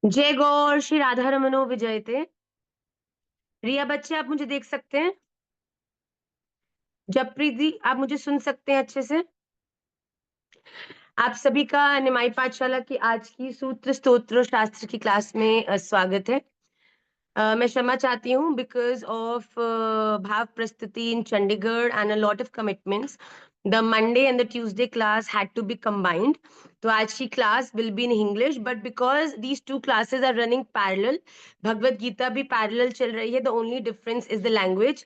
जय गौर श्री राधा रमनो विजयते। रिया बच्चे, आप मुझे देख सकते हैं? जपप्रीत दी, आप मुझे सुन सकते हैं अच्छे से? आप सभी का निमाई पाठशाला की आज की सूत्र स्तोत्र शास्त्र की क्लास में स्वागत है। मैं क्षमा चाहती हूँ because of Bhav Prastuti in Chandigarh and a lot of commitments the Monday and the Tuesday class had to be combined. तो आज की class will be in English but because these two classes are running parallel, Bhagavad Gita भी parallel चल रही है। The only difference is the language.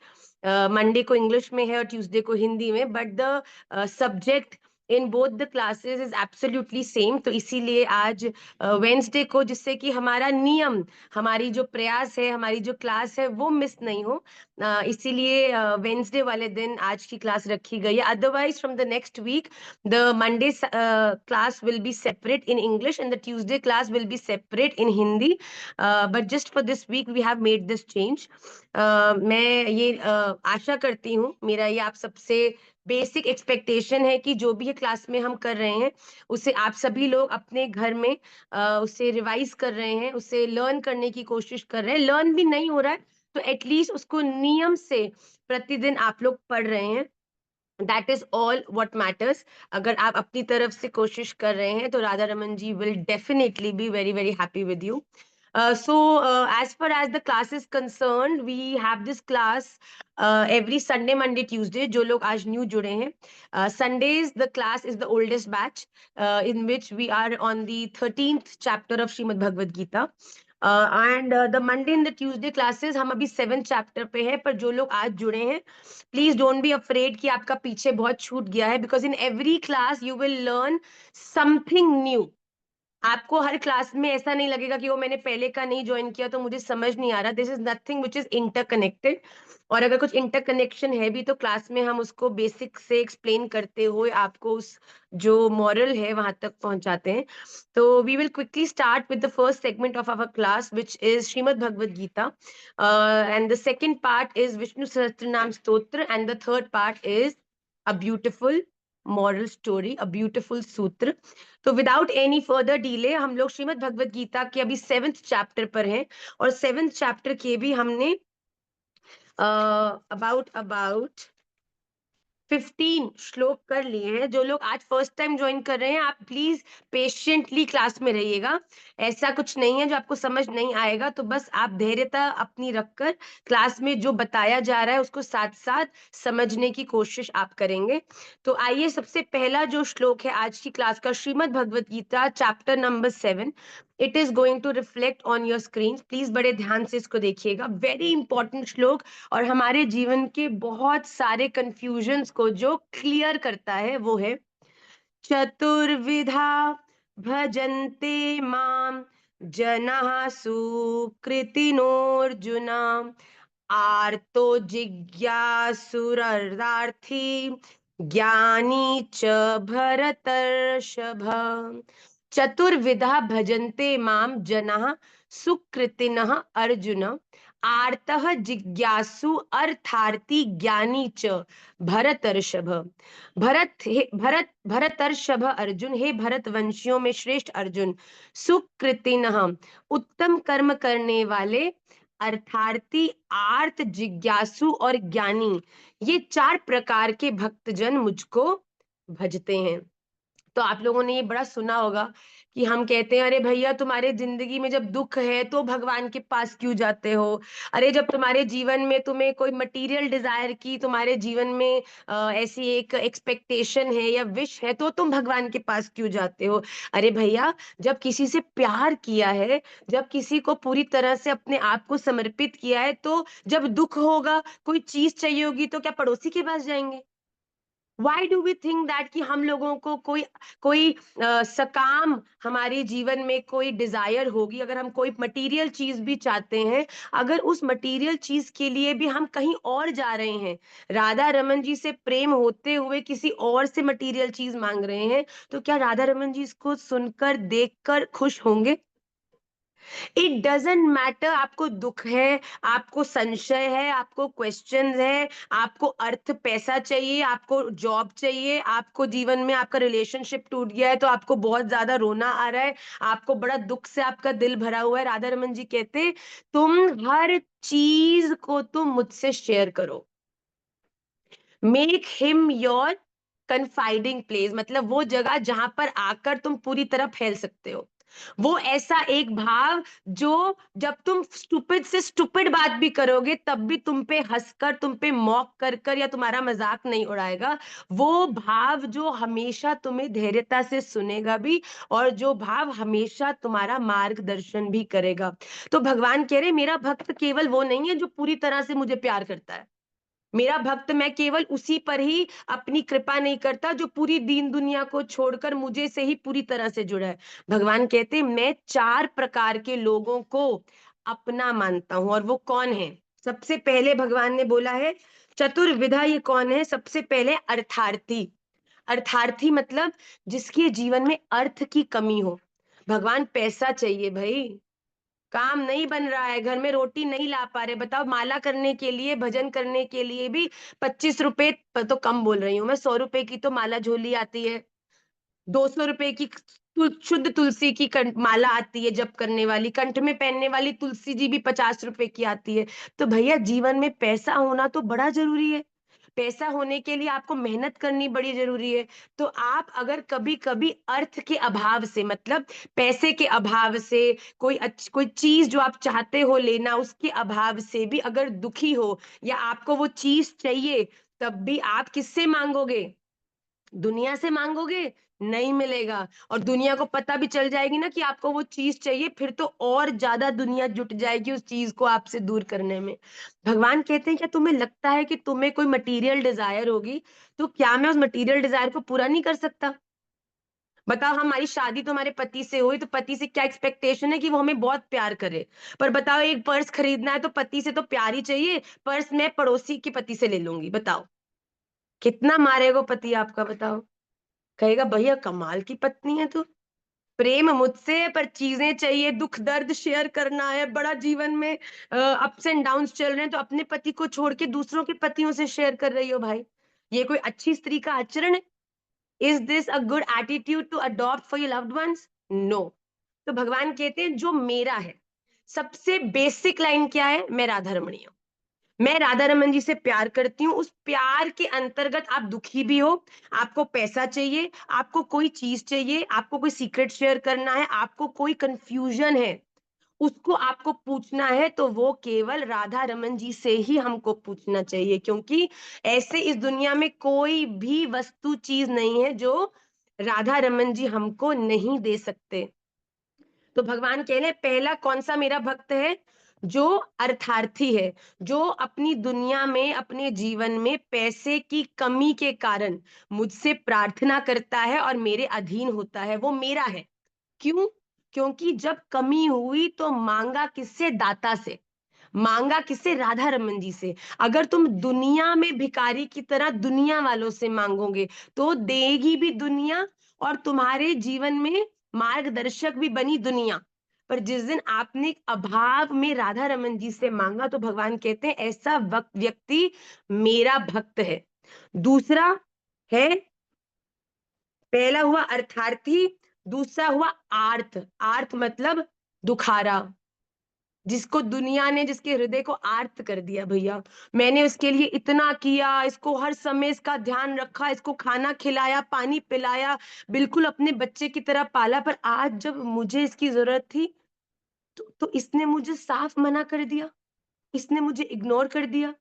Monday को English में है और ट्यूसडे को हिंदी में, but the subject in both the classes is absolutely same. तो इसीलिए आज वेंसडे को, जिससे कि हमारा नियम, हमारी जो प्रयास है, हमारी जो क्लास है वो मिस नहीं हो, इसीलिए वेंसडे वाले दिन आज की क्लास रखी गई है। Otherwise from the next week the Monday class will be separate in English and the Tuesday class will be separate in Hindi, but just for this week we have made this change. मैं ये आशा करती हूँ, मेरा ये आप सबसे basic expectation है कि जो भी ये क्लास में हम कर रहे हैं उसे आप सभी लोग अपने घर में उसे रिवाइज कर रहे हैं, उसे लर्न करने की कोशिश कर रहे हैं। लर्न भी नहीं हो रहा है तो एटलीस्ट उसको नियम से प्रतिदिन आप लोग पढ़ रहे हैं। That is all what matters. अगर आप अपनी तरफ से कोशिश कर रहे हैं तो Radha Raman ji will definitely be very very happy with you. As far as the class is concerned, we have this class every Sunday, Monday, Tuesday. जो लोग आज न्यू जुड़े हैं, Sundays the class is the oldest batch, in which we are on the 13th chapter of Srimad Bhagavad Gita. And the Monday and the Tuesday classes हम अभी 7th chapter पे है। पर जो लोग आज जुड़े हैं, प्लीज डोंट बी अफ्रेड कि आपका पीछे बहुत छूट गया है, because in every class you will learn something new. आपको हर क्लास में ऐसा नहीं लगेगा कि वो मैंने पहले का नहीं ज्वाइन किया तो मुझे समझ नहीं आ रहा। This is nothing which is interconnected. और अगर कुछ इंटरकनेक्शन है भी तो क्लास में हम उसको बेसिक से एक्सप्लेन करते हुए आपको उस जो मॉरल है वहां तक पहुंचाते हैं। तो we will quickly start with the first segment of our class which is Shrimad Bhagavad Gita, and the second part is Vishnu Sahasra nama stotra, and the third part is a beautiful moral story, a beautiful sutra. तो विदाउट एनी फर्दर डिले हम लोग श्रीमद् भगवत गीता के अभी 7th chapter पर हैं, और 7th chapter के भी हमने अबाउट अबाउट 15 श्लोक कर लिए हैं। जो लोग आज फर्स्ट टाइम ज्वाइन कर रहे हैं, आप प्लीज पेशेंटली क्लास में रहिएगा। ऐसा कुछ नहीं है जो आपको समझ नहीं आएगा, तो बस आप धैर्यता अपनी रखकर क्लास में जो बताया जा रहा है उसको साथ साथ समझने की कोशिश आप करेंगे। तो आइए, सबसे पहला जो श्लोक है आज की क्लास का, Shrimad Bhagavad Gita chapter number 7। It is going to reflect on your screen. Please बड़े ध्यान से इसको देखिएगा, वेरी इंपॉर्टेंट श्लोक, और हमारे जीवन के बहुत सारे कंफ्यूजन्स को जो क्लियर करता है वो है, चतुर्विधा भजन्ते माम जनाः सुकृतिनोऽर्जुन, आर्तो जिज्ञासुरर्दार्थी ज्ञानी च भरतर्षभ। चतुर्विधा भजन्ते माम जनाः सुकृतिनः अर्जुन, आर्तः जिज्ञासु अर्थार्थी ज्ञानी च भरतर्षभ। भरतर्षभ अर्जुन, हे भरत वंशियों में श्रेष्ठ अर्जुन, सुकृतिनः उत्तम कर्म करने वाले, अर्थार्थी आर्त जिज्ञासु और ज्ञानी, ये 4 प्रकार के भक्तजन मुझको भजते हैं। तो आप लोगों ने ये बड़ा सुना होगा कि हम कहते हैं, अरे भैया तुम्हारे जिंदगी में जब दुख है तो भगवान के पास क्यों जाते हो? अरे जब तुम्हारे जीवन में तुम्हें कोई मटेरियल डिजायर की, तुम्हारे जीवन में ऐसी एक एक्सपेक्टेशन है या विश है तो तुम भगवान के पास क्यों जाते हो? अरे भैया, जब किसी से प्यार किया है, जब किसी को पूरी तरह से अपने आप को समर्पित किया है, तो जब दुख होगा, कोई चीज चाहिए होगी, तो क्या पड़ोसी के पास जाएंगे? Why do we think that कि हम लोगों को कोई कोई सकाम, हमारे जीवन में कोई डिजायर होगी, अगर हम कोई मटेरियल चीज भी चाहते हैं, अगर उस मटेरियल चीज के लिए भी हम कहीं और जा रहे हैं, राधा रमन जी से प्रेम होते हुए किसी और से मटेरियल चीज मांग रहे हैं, तो क्या राधा रमन जी इसको सुनकर देखकर खुश होंगे? इट डजंट मैटर आपको दुख है, आपको संशय है, आपको क्वेश्चंस है, आपको अर्थ पैसा चाहिए, आपको जॉब चाहिए, आपको जीवन में आपका रिलेशनशिप टूट गया है तो आपको बहुत ज्यादा रोना आ रहा है, आपको बड़ा दुख से आपका दिल भरा हुआ है। राधा रमन जी कहते तुम हर चीज को तुम मुझसे शेयर करो। मेक हिम योर कन्फाइडिंग प्लेस, मतलब वो जगह जहां पर आकर तुम पूरी तरह फैल सकते हो। वो ऐसा एक भाव जो जब तुम स्टूपिड से स्टूपिड बात भी करोगे तब भी तुम पे हंसकर, तुम पे मॉक कर कर या तुम्हारा मजाक नहीं उड़ाएगा। वो भाव जो हमेशा तुम्हें धैर्यता से सुनेगा भी, और जो भाव हमेशा तुम्हारा मार्गदर्शन भी करेगा। तो भगवान कह रहे मेरा भक्त केवल वो नहीं है जो पूरी तरह से मुझे प्यार करता है। मेरा भक्त, मैं केवल उसी पर ही अपनी कृपा नहीं करता जो पूरी दीन दुनिया को छोड़कर मुझे से ही पूरी तरह से जुड़ा है। भगवान कहते मैं 4 प्रकार के लोगों को अपना मानता हूं, और वो कौन है? सबसे पहले भगवान ने बोला है चतुर्विधा। ये कौन है? सबसे पहले अर्थार्थी। अर्थार्थी मतलब जिसके जीवन में अर्थ की कमी हो। भगवान पैसा चाहिए भाई, काम नहीं बन रहा है, घर में रोटी नहीं ला पा रहे, बताओ माला करने के लिए, भजन करने के लिए भी 25 रुपए तो कम बोल रही हूँ मैं, 100 रुपए की तो माला झोली आती है, 200 रुपए की शुद्ध तुलसी की माला आती है, जप करने वाली, कंठ में पहनने वाली तुलसी जी भी 50 रुपए की आती है। तो भैया जीवन में पैसा होना तो बड़ा जरूरी है। पैसा होने के लिए आपको मेहनत करनी बड़ी जरूरी है। तो आप अगर कभी कभी अर्थ के अभाव से, मतलब पैसे के अभाव से, कोई चीज जो आप चाहते हो लेना उसके अभाव से भी अगर दुखी हो, या आपको वो चीज चाहिए, तब भी आप किससे मांगोगे? दुनिया से मांगोगे? नहीं मिलेगा। और दुनिया को पता भी चल जाएगी ना कि आपको वो चीज चाहिए, फिर तो और ज्यादा दुनिया जुट जाएगी उस चीज को आपसे दूर करने में। भगवान कहते हैं क्या तुम्हें लगता है कि तुम्हें कोई मटेरियल डिजायर होगी तो क्या मैं उस मटेरियल डिजायर को पूरा नहीं कर सकता? बताओ हमारी शादी तो हमारे पति से हुई, तो पति से क्या एक्सपेक्टेशन है कि वो हमें बहुत प्यार करे। पर बताओ एक पर्स खरीदना है तो पति से तो प्यार ही चाहिए, पर्स मैं पड़ोसी के पति से ले लूंगी, बताओ कितना मारेगा पति आपका? बताओ, कहेगा भैया कमाल की पत्नी है तू, प्रेम मुझसे है पर चीजें चाहिए, दुख दर्द शेयर करना है, बड़ा जीवन में अप्स एंड डाउन्स चल रहे हैं तो अपने पति को छोड़ के दूसरों के पतियों से शेयर कर रही हो भाई। ये कोई अच्छी स्त्री का आचरण है? Is this a good attitude to adopt for your loved ones? No. तो भगवान कहते हैं जो मेरा है, सबसे बेसिक लाइन क्या है? मैं राधा रमणी हूं, मैं राधा रमन जी से प्यार करती हूँ। उस प्यार के अंतर्गत आप दुखी भी हो, आपको पैसा चाहिए, आपको कोई चीज चाहिए, आपको कोई सीक्रेट शेयर करना है, आपको कोई कंफ्यूजन है, उसको आपको पूछना है, तो वो केवल राधा रमन जी से ही हमको पूछना चाहिए, क्योंकि ऐसे इस दुनिया में कोई भी वस्तु चीज नहीं है जो राधा रमन जी हमको नहीं दे सकते। तो भगवान कह रहे पहला कौन सा मेरा भक्त है? जो अर्थार्थी है, जो अपनी दुनिया में, अपने जीवन में पैसे की कमी के कारण मुझसे प्रार्थना करता है और मेरे अधीन होता है, वो मेरा है। क्यों? क्योंकि जब कमी हुई तो मांगा किससे? दाता से। मांगा किससे? राधा रमन जी से। अगर तुम दुनिया में भिखारी की तरह दुनिया वालों से मांगोगे तो देगी भी दुनिया, और तुम्हारे जीवन में मार्गदर्शक भी बनी दुनिया। पर जिस दिन आपने अभाव में राधा रमन जी से मांगा तो भगवान कहते हैं ऐसा वक्त व्यक्ति मेरा भक्त है। दूसरा है, पहला हुआ अर्थार्थी, दूसरा हुआ आर्थ। आर्थ मतलब दुखारा, जिसको दुनिया ने, जिसके हृदय को आर्त कर दिया। भैया मैंने उसके लिए इतना किया, इसको हर समय इसका ध्यान रखा, इसको खाना खिलाया, पानी पिलाया, बिल्कुल अपने बच्चे की तरह पाला, पर आज जब मुझे इसकी जरूरत थी तो इसने मुझे साफ मना कर दिया, इसने मुझे इग्नोर कर दिया।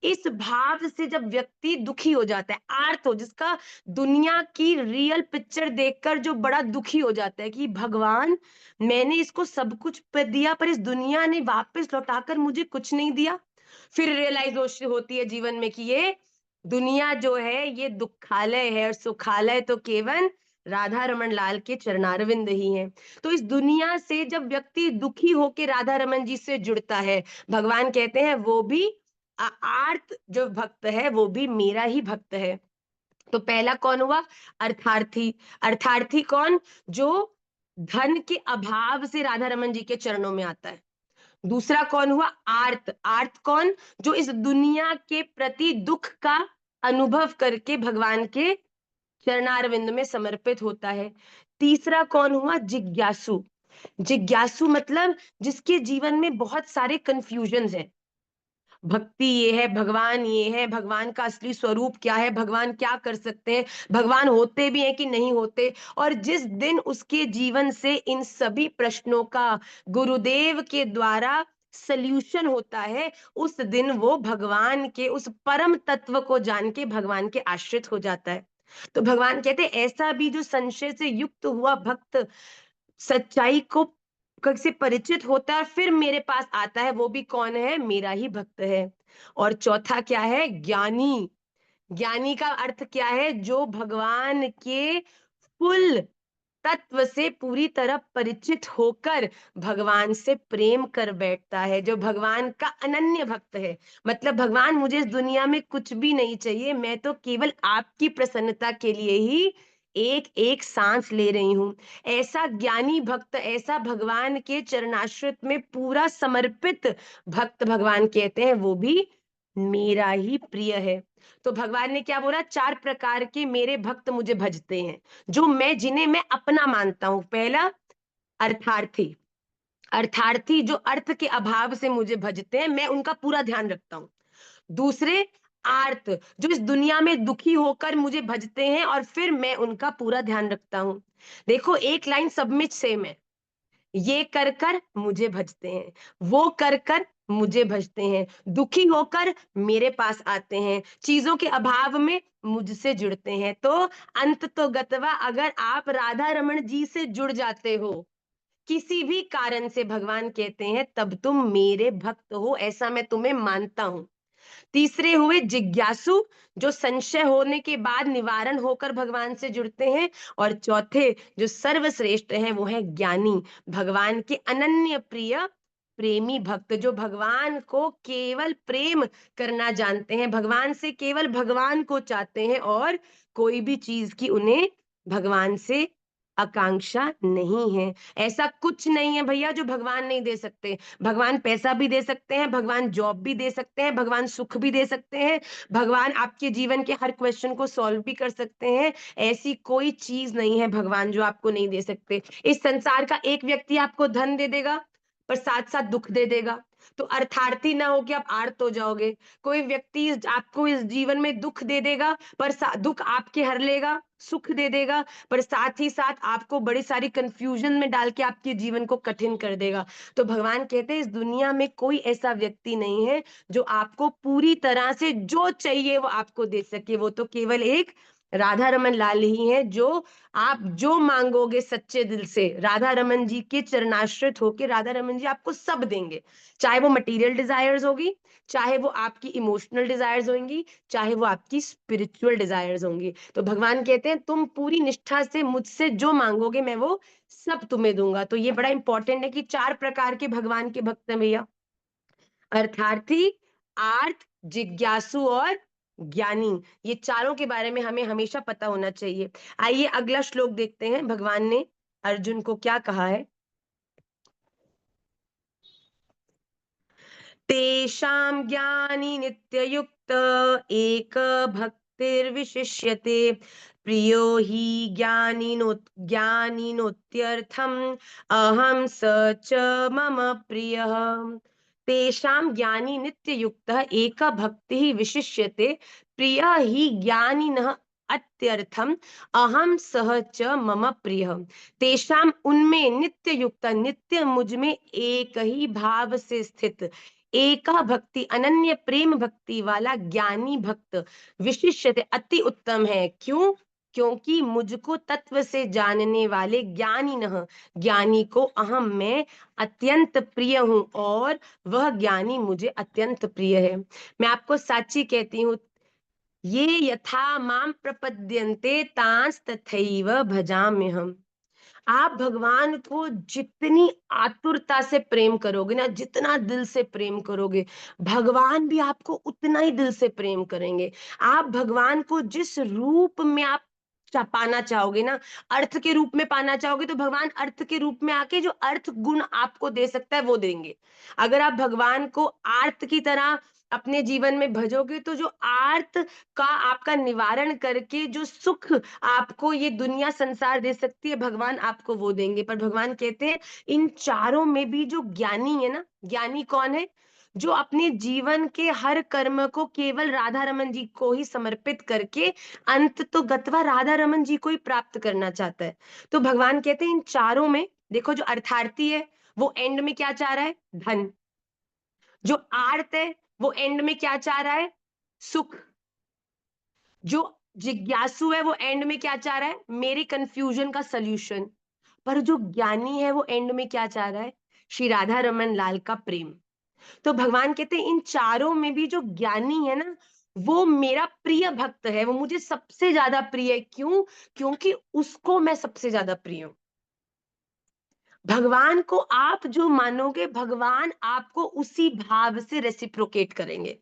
इस भाव से जब व्यक्ति दुखी हो जाता है, आर्त हो, जिसका दुनिया की रियल पिक्चर देखकर जो बड़ा दुखी हो जाता है कि भगवान मैंने इसको सब कुछ दिया पर इस दुनिया ने वापस लौटाकर मुझे कुछ नहीं दिया। फिर रियलाइज होती है जीवन में कि ये दुनिया जो है ये दुखालय है और सुखालय तो केवल राधा रमन लाल के चरणारविंद ही हैं। तो इस दुनिया से जब व्यक्ति दुखी होकर राधा रमन जी से जुड़ता है, भगवान कहते हैं वो भी आर्त जो भक्त है वो भी मेरा ही भक्त है। तो पहला कौन हुआ? अर्थार्थी। अर्थार्थी कौन? जो धन के अभाव से राधा रमन जी के चरणों में आता है। दूसरा कौन हुआ? आर्त। आर्त कौन? जो इस दुनिया के प्रति दुख का अनुभव करके भगवान के चरणारविंद में समर्पित होता है। तीसरा कौन हुआ? जिज्ञासु। जिज्ञासु मतलब जिसके जीवन में बहुत सारे कंफ्यूजन हैं। भक्ति ये है, भगवान ये है, भगवान का असली स्वरूप क्या है, भगवान क्या कर सकते हैं, भगवान होते भी हैं कि नहीं होते। और जिस दिन उसके जीवन से इन सभी प्रश्नों का गुरुदेव के द्वारा सल्यूशन होता है, उस दिन वो भगवान के उस परम तत्व को जान के भगवान के आश्रित हो जाता है। तो भगवान कहते हैं ऐसा भी जो संशय से युक्त हुआ भक्त सच्चाई को से परिचित होता है फिर मेरे पास आता है, वो भी कौन है? मेरा ही भक्त है। और चौथा क्या है? ज्ञानी। ज्ञानी का अर्थ क्या है? जो भगवान के फुल तत्व से पूरी तरह परिचित होकर भगवान से प्रेम कर बैठता है, जो भगवान का अनन्य भक्त है। मतलब भगवान मुझे इस दुनिया में कुछ भी नहीं चाहिए, मैं तो केवल आपकी प्रसन्नता के लिए ही एक एक सांस ले रही हूं। ऐसा ज्ञानी भक्त, ऐसा भगवान के चरणाश्रित में पूरा समर्पित भक्त भगवान कहते हैं वो भी मेरा ही प्रिय है। तो भगवान ने क्या बोला? 4 प्रकार के मेरे भक्त मुझे भजते हैं, जो मैं जिन्हें मैं अपना मानता हूं। पहला अर्थार्थी। अर्थार्थी जो अर्थ के अभाव से मुझे भजते हैं, मैं उनका पूरा ध्यान रखता हूं। दूसरे आर्त, जो इस दुनिया में दुखी होकर मुझे भजते हैं और फिर मैं उनका पूरा ध्यान रखता हूं। देखो एक लाइन सब में सेम है। ये कर कर मुझे भजते हैं, वो कर कर मुझे भजते हैं, दुखी होकर मेरे पास आते हैं, चीजों के अभाव में मुझसे जुड़ते हैं। तो अंत तो गतवा अगर आप राधा रमन जी से जुड़ जाते हो किसी भी कारण से, भगवान कहते हैं तब तुम मेरे भक्त हो, ऐसा मैं तुम्हें मानता हूं। तीसरे हुए जिज्ञासु, जो संशय होने के बाद निवारण होकर भगवान से जुड़ते हैं। और चौथे जो सर्वश्रेष्ठ हैं वो है ज्ञानी, भगवान के अनन्य प्रिय प्रेमी भक्त, जो भगवान को केवल प्रेम करना जानते हैं, भगवान से केवल भगवान को चाहते हैं और कोई भी चीज की उन्हें भगवान से आकांक्षा नहीं है। ऐसा कुछ नहीं है भैया जो भगवान नहीं दे सकते। भगवान पैसा भी दे सकते हैं, भगवान जॉब भी दे सकते हैं, भगवान सुख भी दे सकते हैं, भगवान आपके जीवन के हर क्वेश्चन को सॉल्व भी कर सकते हैं। ऐसी कोई चीज नहीं है भगवान जो आपको नहीं दे सकते। इस संसार का एक व्यक्ति आपको धन दे देगा पर साथ साथ दुख दे देगा, तो अर्थार्थी ना हो कि आप आर्त हो जाओगे। कोई व्यक्ति आपको इस जीवन में दुख दे देगा पर दुख आपके हर लेगा, सुख दे देगा पर साथ ही साथ आपको बड़ी सारी कंफ्यूजन में डाल के आपके जीवन को कठिन कर देगा। तो भगवान कहते हैं इस दुनिया में कोई ऐसा व्यक्ति नहीं है जो आपको पूरी तरह से जो चाहिए वो आपको दे सके। वो तो केवल एक राधा रमन लाल ही है, जो आप जो मांगोगे सच्चे दिल से राधा रमन जी के चरणाश्रित होके राधा रमन जी आपको सब देंगे। चाहे वो मटेरियल डिजायर्स होगी, चाहे वो आपकी इमोशनल डिजायर्स होंगी, चाहे वो आपकी स्पिरिचुअल डिजायर्स होंगी। तो भगवान कहते हैं तुम पूरी निष्ठा से मुझसे जो मांगोगे मैं वो सब तुम्हें दूंगा। तो ये बड़ा इंपॉर्टेंट है कि 4 प्रकार के भगवान के भक्त हैं भैया। अर्थार्थी, आर्त, जिज्ञासु और ज्ञानी। ये चारों के बारे में हमें हमेशा पता होना चाहिए। आइए अगला श्लोक देखते हैं भगवान ने अर्जुन को क्या कहा है। तेषां ज्ञानी नित्ययुक्त एक भक्तिर्विशिष्यते प्रियो हि ज्ञानिनोत्यर्थम् अहं स च मम प्रियः। तेषां ज्ञानी नित्ययुक्तः एक भक्तिः विशिष्यते प्रियः हि ज्ञानिनः अत्यर्थम अहम सह च मम प्रिय। तेषाम उनमें नित्य युक्त, नित्य मुझ में एक ही भाव से स्थित, एका भक्ति अनन्य प्रेम भक्ति वाला ज्ञानी भक्त विशिष्ट अति उत्तम है। क्यों? क्योंकि मुझको तत्व से जानने वाले ज्ञानी न, ज्ञानी को अहम मैं अत्यंत प्रिय हूं और वह ज्ञानी मुझे अत्यंत प्रिय है। मैं आपको साची कहती हूँ, ये यथा माम प्रपद्यन्ते तांस तथैव भजाम्यहम्। आप भगवान को जितनी आतुरता से प्रेम करोगे ना, जितना दिल से प्रेम करोगे, भगवान भी आपको उतना ही दिल से प्रेम करेंगे। आप भगवान को जिस रूप में आप पाना चाहोगे ना, अर्थ के रूप में पाना चाहोगे, तो भगवान अर्थ के रूप में आके जो अर्थ गुण आपको दे सकता है वो देंगे। अगर आप भगवान को आर्त की तरह अपने जीवन में भजोगे, तो जो आर्त का आपका निवारण करके जो सुख आपको ये दुनिया संसार दे सकती है, भगवान आपको वो देंगे। पर भगवान कहते हैं इन चारों में भी जो ज्ञानी है ना, ज्ञानी कौन है? जो अपने जीवन के हर कर्म को केवल राधा रमन जी को ही समर्पित करके अंत तो गत्वा राधा रमन जी को ही प्राप्त करना चाहता है। तो भगवान कहते हैं इन चारों में देखो, जो अर्थार्थी है वो एंड में क्या चाह रहा है? धन। जो आर्त है वो एंड में क्या चाह रहा है? सुख। जो जिज्ञासु है वो एंड में क्या चाह रहा है? मेरे कंफ्यूजन का सल्यूशन। पर जो ज्ञानी है वो एंड में क्या चाह रहा है? श्री राधा रमन लाल का प्रेम। तो भगवान कहते हैं इन चारों में भी जो ज्ञानी है ना, वो मेरा प्रिय भक्त है, वो मुझे सबसे ज्यादा प्रिय है। क्यों? क्योंकि उसको मैं सबसे ज्यादा प्रिय हूं। भगवान को आप जो मानोगे, भगवान आपको उसी भाव से रेसिप्रोकेट करेंगे।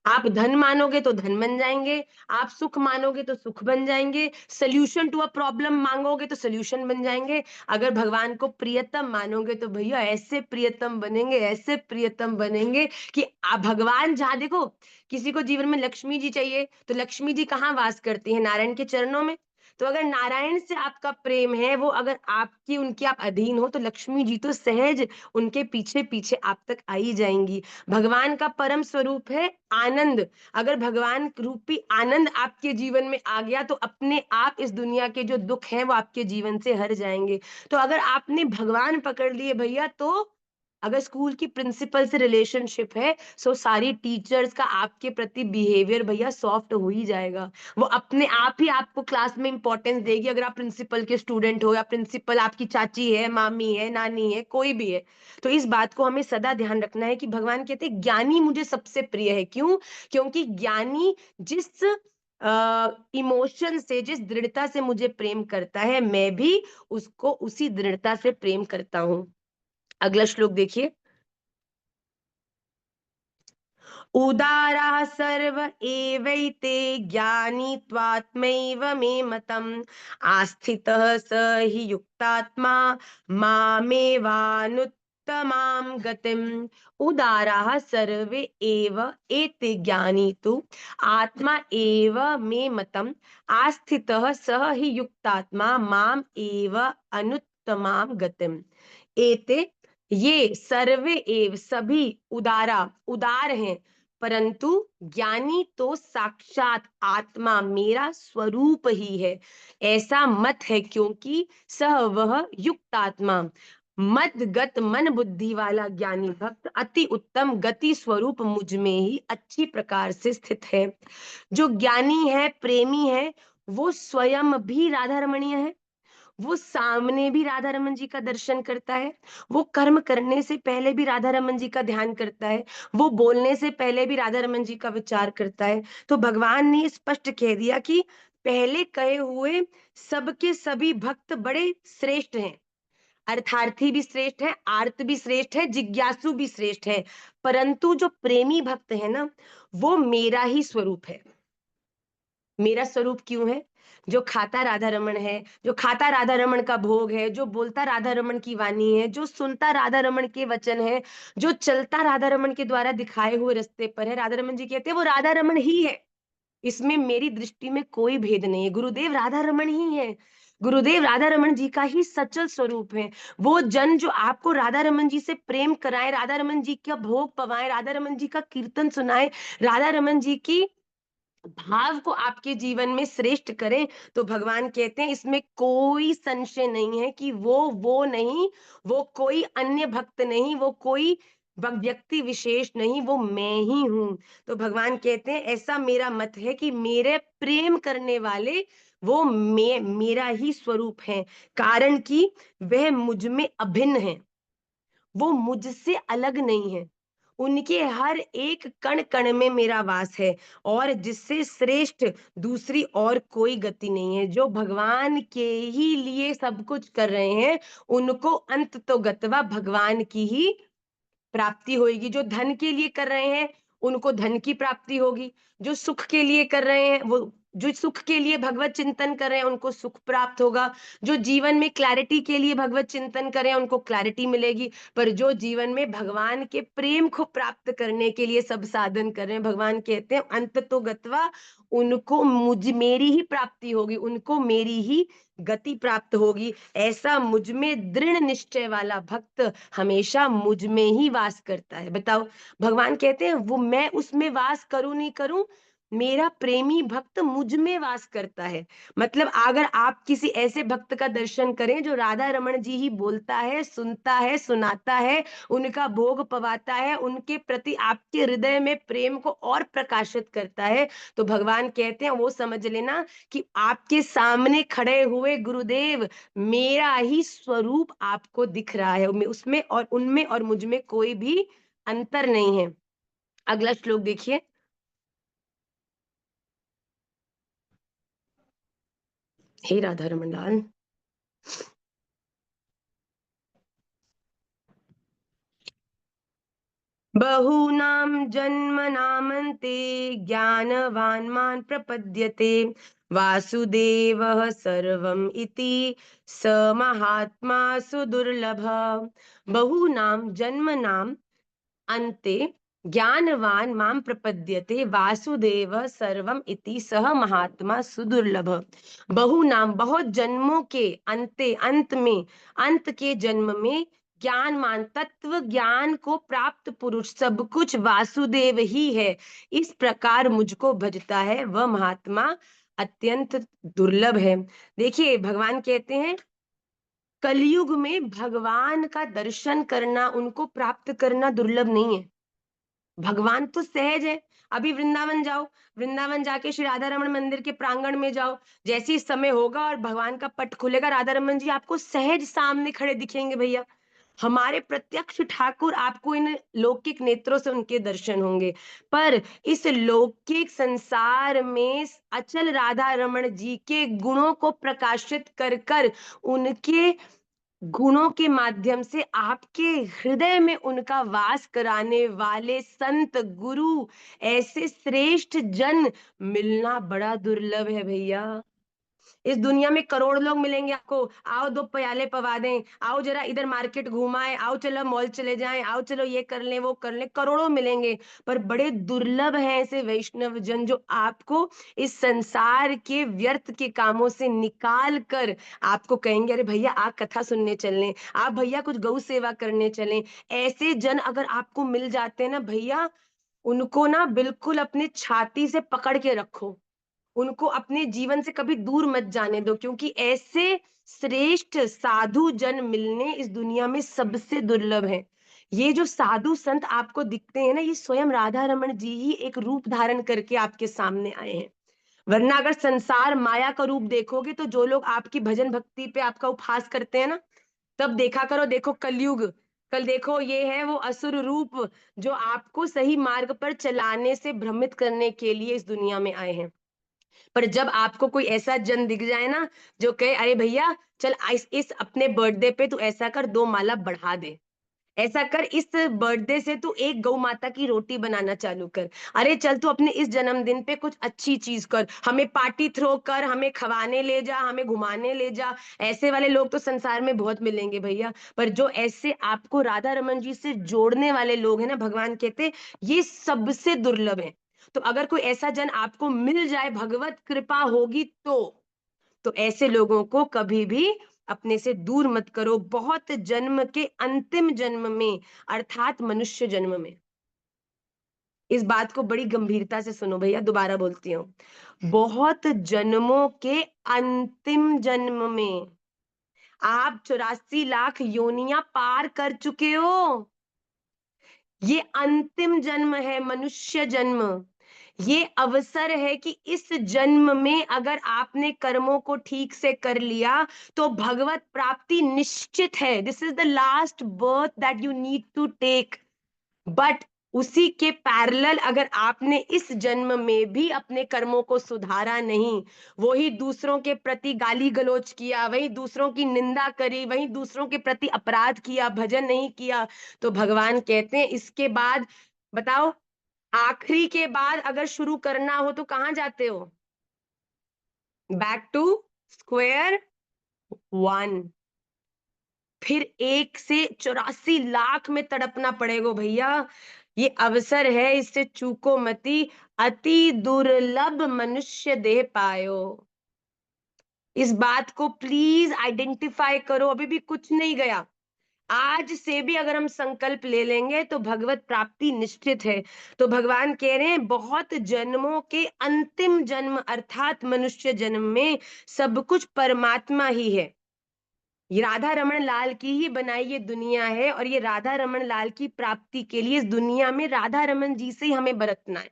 आप धन मानोगे तो धन बन जाएंगे, आप सुख मानोगे तो सुख बन जाएंगे, सोल्यूशन टू अ प्रॉब्लम मांगोगे तो सोल्यूशन बन जाएंगे। अगर भगवान को प्रियतम मानोगे तो भैया ऐसे प्रियतम बनेंगे, ऐसे प्रियतम बनेंगे कि भगवान जहां देखो, किसी को जीवन में लक्ष्मी जी चाहिए तो लक्ष्मी जी कहाँ वास करती है? नारायण के चरणों में। तो अगर नारायण से आपका प्रेम है, वो अगर आपकी उनकी आप अधीन हो, तो लक्ष्मी जी तो सहज उनके पीछे पीछे आप तक आ ही जाएंगी। भगवान का परम स्वरूप है आनंद। अगर भगवान रूपी आनंद आपके जीवन में आ गया, तो अपने आप इस दुनिया के जो दुख हैं वो आपके जीवन से हट जाएंगे। तो अगर आपने भगवान पकड़ लिए भैया, तो अगर स्कूल की प्रिंसिपल से रिलेशनशिप है, सो सारी टीचर्स का आपके प्रति बिहेवियर भैया सॉफ्ट हो ही जाएगा। वो अपने आप ही आपको क्लास में इंपॉर्टेंस देगी। अगर आप प्रिंसिपल के स्टूडेंट हो, या प्रिंसिपल आपकी चाची है, मामी है, नानी है, कोई भी है, तो इस बात को हमें सदा ध्यान रखना है कि भगवान कहते हैं ज्ञानी मुझे सबसे प्रिय है। क्यों? क्योंकि ज्ञानी जिस इमोशन से, जिस दृढ़ता से मुझे प्रेम करता है, मैं भी उसको उसी दृढ़ता से प्रेम करता हूं। अगला श्लोक देखिए। उदाराः सर्व एवैते ज्ञानी त्वात्मैव मे मतम् आस्थितः स हि युक्तात्मा मामेवानुत्तमां गतिम्। उदाराः सर्वे एव एते ज्ञानी तु आत्मा एव मे मतम् आस्थितः सः हि युक्तात्मा माम एव अनुत्तमां गतिम्। एते, ये सर्वे एव सभी, उदारा उदार हैं, परंतु ज्ञानी तो साक्षात आत्मा मेरा स्वरूप ही है, ऐसा मत है। क्योंकि सह वह युक्त आत्मा, मद गत मन बुद्धि वाला ज्ञानी भक्त अति उत्तम गति स्वरूप मुझ में ही अच्छी प्रकार से स्थित है। जो ज्ञानी है, प्रेमी है, वो स्वयं भी राधा रमणीय है, वो सामने भी राधा रमन जी का दर्शन करता है, वो कर्म करने से पहले भी राधा रमन जी का ध्यान करता है, वो बोलने से पहले भी राधा रमन जी का विचार करता है। तो भगवान ने स्पष्ट कह दिया कि पहले कहे हुए सबके सभी भक्त बड़े श्रेष्ठ हैं। अर्थार्थी भी श्रेष्ठ है, आर्त भी श्रेष्ठ है, जिज्ञासु भी श्रेष्ठ है, परंतु जो प्रेमी भक्त है ना, वो मेरा ही स्वरूप है। मेरा स्वरूप क्यों है? जो खाता राधा रमन है, जो खाता राधा रमन का भोग है, जो बोलता राधा रमन की वाणी है, जो सुनता राधा रमन के वचन है, जो चलता राधा रमन के द्वारा दिखाए हुए रास्ते पर है, राधा रमन जी कहते हैं वो राधा रमन ही है। इसमें मेरी दृष्टि में कोई भेद नहीं है। गुरुदेव राधा रमन ही है, गुरुदेव राधा रमन जी का ही सचल स्वरूप है। वो जन जो आपको राधा रमन जी से प्रेम कराए, राधा रमन जी का भोग पवाए, राधा रमन जी का कीर्तन सुनाए, राधा रमन जी की भाव को आपके जीवन में श्रेष्ठ करें, तो भगवान कहते हैं इसमें कोई संशय नहीं है कि वो नहीं, वो कोई अन्य भक्त नहीं, वो कोई व्यक्ति विशेष नहीं, वो मैं ही हूं। तो भगवान कहते हैं ऐसा मेरा मत है कि मेरे प्रेम करने वाले वो मेरा ही स्वरूप है, कारण कि वह मुझ में अभिन्न है, वो मुझसे अलग नहीं है, उनके हर एक कण कण में मेरा वास है, और जिससे श्रेष्ठ दूसरी और कोई गति नहीं है। जो भगवान के ही लिए सब कुछ कर रहे हैं, उनको अंत तो गतवा भगवान की ही प्राप्ति होगी। जो धन के लिए कर रहे हैं, उनको धन की प्राप्ति होगी। जो सुख के लिए कर रहे हैं, वो जो सुख के लिए भगवत चिंतन कर रहे हैं उनको सुख प्राप्त होगा, जो जीवन में क्लैरिटी के लिए भगवत चिंतन कर रहे हैं उनको क्लैरिटी मिलेगी, पर जो जीवन में भगवान के प्रेम को प्राप्त करने के लिए सब साधन कर रहे हैं, भगवान कहते हैं अंत तो गत्वा, उनको मुझ मेरी ही प्राप्ति होगी, उनको मेरी ही गति प्राप्त होगी। ऐसा मुझ में दृढ़ निश्चय वाला भक्त हमेशा मुझ में ही वास करता है। बताओ, भगवान कहते हैं वो मैं उसमें वास करूं नहीं करूं, मेरा प्रेमी भक्त मुझ में वास करता है। मतलब अगर आप किसी ऐसे भक्त का दर्शन करें जो राधा रमण जी ही बोलता है, सुनता है, सुनाता है, उनका भोग पवाता है, उनके प्रति आपके हृदय में प्रेम को और प्रकाशित करता है, तो भगवान कहते हैं वो समझ लेना कि आपके सामने खड़े हुए गुरुदेव मेरा ही स्वरूप आपको दिख रहा है, उसमें और उनमें और मुझ में कोई भी अंतर नहीं है। अगला श्लोक देखिए। हे राधा रमन लाल। बहूनां जन्मनामन्ते ज्ञानवान् मां प्रपद्यते वासुदेवः सर्वम् इति स महात्मा सुदुर्लभः। बहूनां जन्मनाम् अन्ते ज्ञानवान् मां प्रपद्यते वासुदेवः सर्वम् इति सह महात्मा सुदुर्लभः। बहुनाम बहुत जन्मों के अंते अंत में, अंत के जन्म में ज्ञानवान तत्व ज्ञान को प्राप्त पुरुष सब कुछ वासुदेव ही है, इस प्रकार मुझको भजता है वह महात्मा अत्यंत दुर्लभ है। देखिए भगवान कहते हैं कलयुग में भगवान का दर्शन करना, उनको प्राप्त करना दुर्लभ नहीं है। भगवान तो सहज है। अभी वृंदावन जाओ, वृंदावन जाके श्री राधा रमन मंदिर के प्रांगण में जाओ, जैसे ही समय होगा और भगवान का पट खुलेगा, राधा रमन जी आपको सहज सामने खड़े दिखेंगे भैया। हमारे प्रत्यक्ष ठाकुर आपको इन लौकिक नेत्रों से उनके दर्शन होंगे, पर इस लौकिक संसार में अचल राधा रमन जी के गुणों को प्रकाशित कर कर उनके गुणों के माध्यम से आपके हृदय में उनका वास कराने वाले संत गुरु, ऐसे श्रेष्ठ जन मिलना बड़ा दुर्लभ है भैया। इस दुनिया में करोड़ लोग मिलेंगे आपको, आओ दो प्याले पवा दें, आओ जरा इधर मार्केट घुमाएं, आओ चलो मॉल चले जाएं, आओ चलो ये कर लें वो कर लें, करोड़ों मिलेंगे, पर बड़े दुर्लभ हैं ऐसे वैष्णव जन जो आपको इस संसार के व्यर्थ के कामों से निकाल कर आपको कहेंगे अरे भैया आप कथा सुनने चलें, आप भैया कुछ गौ सेवा करने चलें। ऐसे जन अगर आपको मिल जाते हैं ना भैया, उनको ना बिल्कुल अपनी छाती से पकड़ के रखो, उनको अपने जीवन से कभी दूर मत जाने दो, क्योंकि ऐसे श्रेष्ठ साधु जन मिलने इस दुनिया में सबसे दुर्लभ है। ये जो साधु संत आपको दिखते हैं ना, ये स्वयं राधा रमन जी ही एक रूप धारण करके आपके सामने आए हैं। वरना अगर संसार माया का रूप देखोगे तो जो लोग आपकी भजन भक्ति पे आपका उपहास करते हैं ना, तब देखा करो, देखो कलयुग, कल देखो ये है वो असुर रूप जो आपको सही मार्ग पर चलाने से भ्रमित करने के लिए इस दुनिया में आए हैं। पर जब आपको कोई ऐसा जन दिख जाए ना जो कहे अरे भैया चल इस अपने बर्थडे पे तू ऐसा कर, 2 माला बढ़ा दे, ऐसा कर इस बर्थडे से तू एक गौ माता की रोटी बनाना चालू कर, अरे चल तू अपने इस जन्मदिन पे कुछ अच्छी चीज कर, हमें पार्टी थ्रो कर, हमें खवाने ले जा, हमें घुमाने ले जा। ऐसे वाले लोग तो संसार में बहुत मिलेंगे भैया, पर जो ऐसे आपको राधा रमन जी से जोड़ने वाले लोग हैं ना, भगवान कहते ये सबसे दुर्लभ है। तो अगर कोई ऐसा जन आपको मिल जाए, भगवत कृपा होगी तो ऐसे लोगों को कभी भी अपने से दूर मत करो। बहुत जन्म के अंतिम जन्म में, अर्थात मनुष्य जन्म में, इस बात को बड़ी गंभीरता से सुनो भैया, दोबारा बोलती हूँ, बहुत जन्मों के अंतिम जन्म में आप 84 लाख योनियां पार कर चुके हो। ये अंतिम जन्म है, मनुष्य जन्म। ये अवसर है कि इस जन्म में अगर आपने कर्मों को ठीक से कर लिया तो भगवत प्राप्ति निश्चित है। This is the last birth that you need to take. But उसी के पैरेलल अगर आपने इस जन्म में भी अपने कर्मों को सुधारा नहीं, वही दूसरों के प्रति गाली गलौज किया, वही दूसरों की निंदा करी, वही दूसरों के प्रति अपराध किया, भजन नहीं किया, तो भगवान कहते हैं इसके बाद बताओ, आखिरी के बाद अगर शुरू करना हो तो कहाँ जाते हो? Back to square one. फिर 1 से 84 लाख में तड़पना पड़ेगा भैया। ये अवसर है, इससे चूको मती, अति दुर्लभ मनुष्य देह पायो। इस बात को प्लीज आइडेंटिफाई करो, अभी भी कुछ नहीं गया। आज से भी अगर हम संकल्प ले लेंगे तो भगवत प्राप्ति निश्चित है। तो भगवान कह रहे हैं बहुत जन्मों के अंतिम जन्म अर्थात मनुष्य जन्म में सब कुछ परमात्मा ही है। ये राधा रमन लाल की ही बनाई ये दुनिया है, और ये राधा रमन लाल की प्राप्ति के लिए इस दुनिया में राधा रमन जी से ही हमें बरतना है।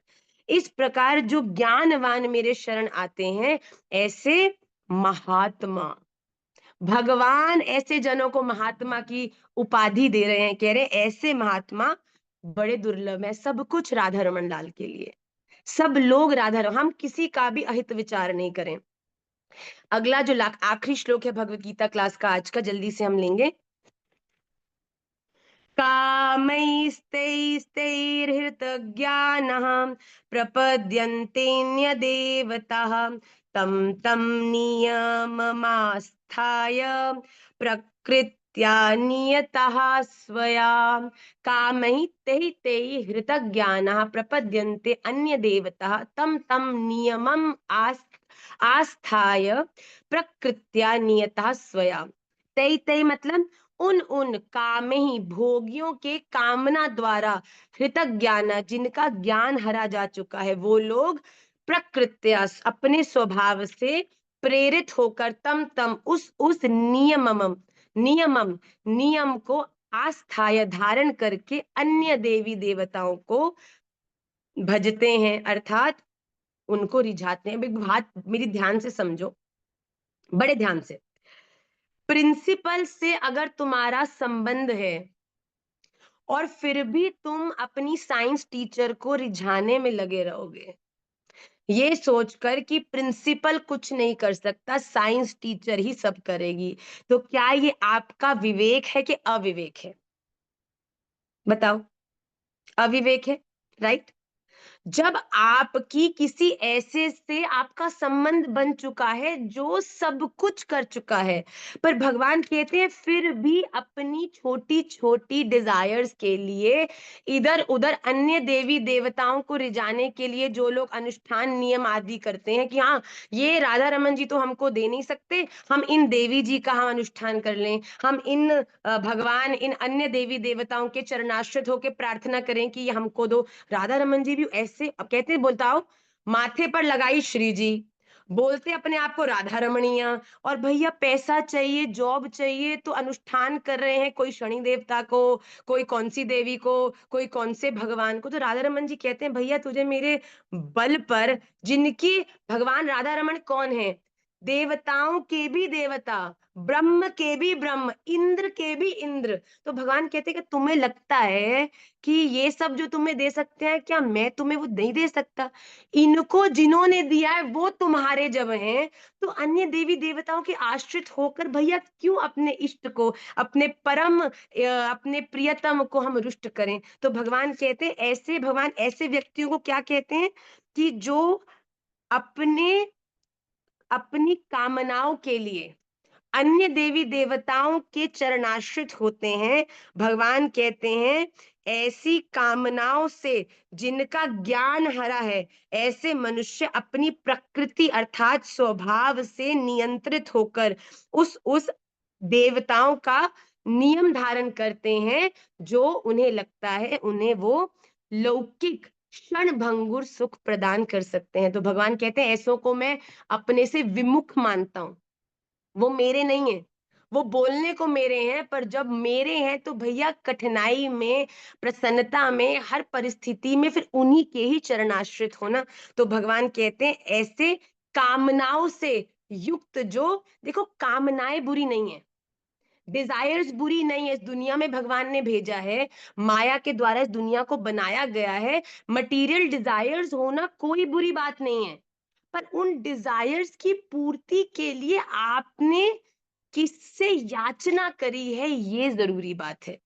इस प्रकार जो ज्ञानवान मेरे शरण आते हैं, ऐसे महात्मा, भगवान ऐसे जनों को महात्मा की उपाधि दे रहे हैं, कह रहे हैं ऐसे महात्मा बड़े दुर्लभ है। सब कुछ राधा रमन लाल के लिए, सब लोग राधा रमन, हम किसी का भी अहित विचार नहीं करें। अगला जो आखिरी श्लोक है भगवत गीता क्लास का आज का, जल्दी से हम लेंगे। कामैस्तैस्तैर्हृतज्ञानः प्रपद्यन्तेऽन्यदेवताः तं तं नियममास्थाय प्रकृत्या नियतः स्वया। कामैस्तैर्हृतज्ञानः प्रपद्यन्ते अन्यदेवताः तं तं नियमम् आस्थाय प्रकृत्या नियतः स्वया। तै तै मतलब उन उन काम ही भोगियों के कामना द्वारा हृतक ज्ञान, जिनका ज्ञान हरा जा चुका है, वो लोग प्रकृत्या अपने स्वभाव से प्रेरित होकर तम तम उस नियमम नियम को आस्थाय धारण करके अन्य देवी देवताओं को भजते हैं, अर्थात उनको रिझाते हैं। एक बात मेरी ध्यान से समझो, बड़े ध्यान से। प्रिंसिपल से अगर तुम्हारा संबंध है और फिर भी तुम अपनी साइंस टीचर को रिझाने में लगे रहोगे, ये सोचकर कि प्रिंसिपल कुछ नहीं कर सकता, साइंस टीचर ही सब करेगी, तो क्या ये आपका विवेक है कि अविवेक है? बताओ। अविवेक है, राइट? जब आपकी किसी ऐसे से आपका संबंध बन चुका है जो सब कुछ कर चुका है, पर भगवान कहते हैं फिर भी अपनी छोटी छोटी डिजायर्स के लिए इधर उधर अन्य देवी देवताओं को रिझाने के लिए जो लोग अनुष्ठान नियम आदि करते हैं कि हाँ ये राधा रमन जी तो हमको दे नहीं सकते, हम इन देवी जी का हम अनुष्ठान कर लें, हम इन भगवान इन अन्य देवी देवताओं के चरणाश्रित होकर प्रार्थना करें कि ये हमको दो। राधा रमन जी भी ऐसे अब कहते बोलता हो, माथे पर लगाई श्री जी, बोलते अपने आप को राधा रमणीय, और भैया पैसा चाहिए, जॉब चाहिए, तो अनुष्ठान कर रहे हैं कोई शनि देवता को, कोई कौन सी देवी को, कोई कौन से भगवान को। तो राधा रमन जी कहते हैं भैया तुझे मेरे बल पर, जिनकी भगवान राधा रमन कौन है? देवताओं के भी देवता, ब्रह्म के भी ब्रह्म, इंद्र के भी इंद्र। तो भगवान कहते हैं कि तुम्हें लगता है कि ये सब जो तुम्हें दे सकते हैं, क्या मैं तुम्हें वो नहीं दे सकता? इनको जिन्होंने दिया है वो तुम्हारे जब हैं, तो अन्य देवी देवताओं के आश्रित होकर भैया क्यों अपने इष्ट को, अपने परम अपने प्रियतम को हम रुष्ट करें? तो भगवान कहते हैं ऐसे, भगवान ऐसे व्यक्तियों को क्या कहते हैं कि जो अपने अपनी कामनाओं के लिए अन्य देवी देवताओं के चरणाश्रित होते हैं। भगवान कहते हैं ऐसी कामनाओं से जिनका ज्ञान हरा है, ऐसे मनुष्य अपनी प्रकृति अर्थात स्वभाव से नियंत्रित होकर उस देवताओं का नियम धारण करते हैं, जो उन्हें लगता है उन्हें वो लौकिक क्षण भंगुर सुख प्रदान कर सकते हैं। तो भगवान कहते हैं ऐसों को मैं अपने से विमुख मानता हूं, वो मेरे नहीं है। वो बोलने को मेरे हैं, पर जब मेरे हैं तो भैया कठिनाई में, प्रसन्नता में, हर परिस्थिति में फिर उन्हीं के ही चरणाश्रित होना। तो भगवान कहते हैं ऐसे कामनाओं से युक्त, जो देखो कामनाएं बुरी नहीं है, डिजायर्स बुरी नहीं है, इस दुनिया में भगवान ने भेजा है, माया के द्वारा इस दुनिया को बनाया गया है। मटेरियल डिजायर्स होना कोई बुरी बात नहीं है, पर उन डिजायर्स की पूर्ति के लिए आपने किससे याचना करी है, ये जरूरी बात है।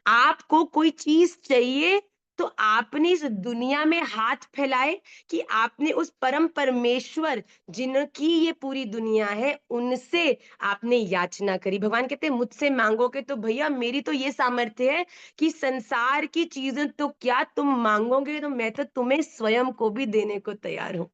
आपको कोई चीज चाहिए तो आपने इस दुनिया में हाथ फैलाए कि आपने उस परम परमेश्वर जिनकी ये पूरी दुनिया है उनसे आपने याचना करी। भगवान कहते हैं मुझसे मांगोगे तो भैया मेरी तो ये सामर्थ्य है कि संसार की चीजें तो क्या तुम मांगोगे तो मैं तो तुम्हें स्वयं को भी देने को तैयार हूं।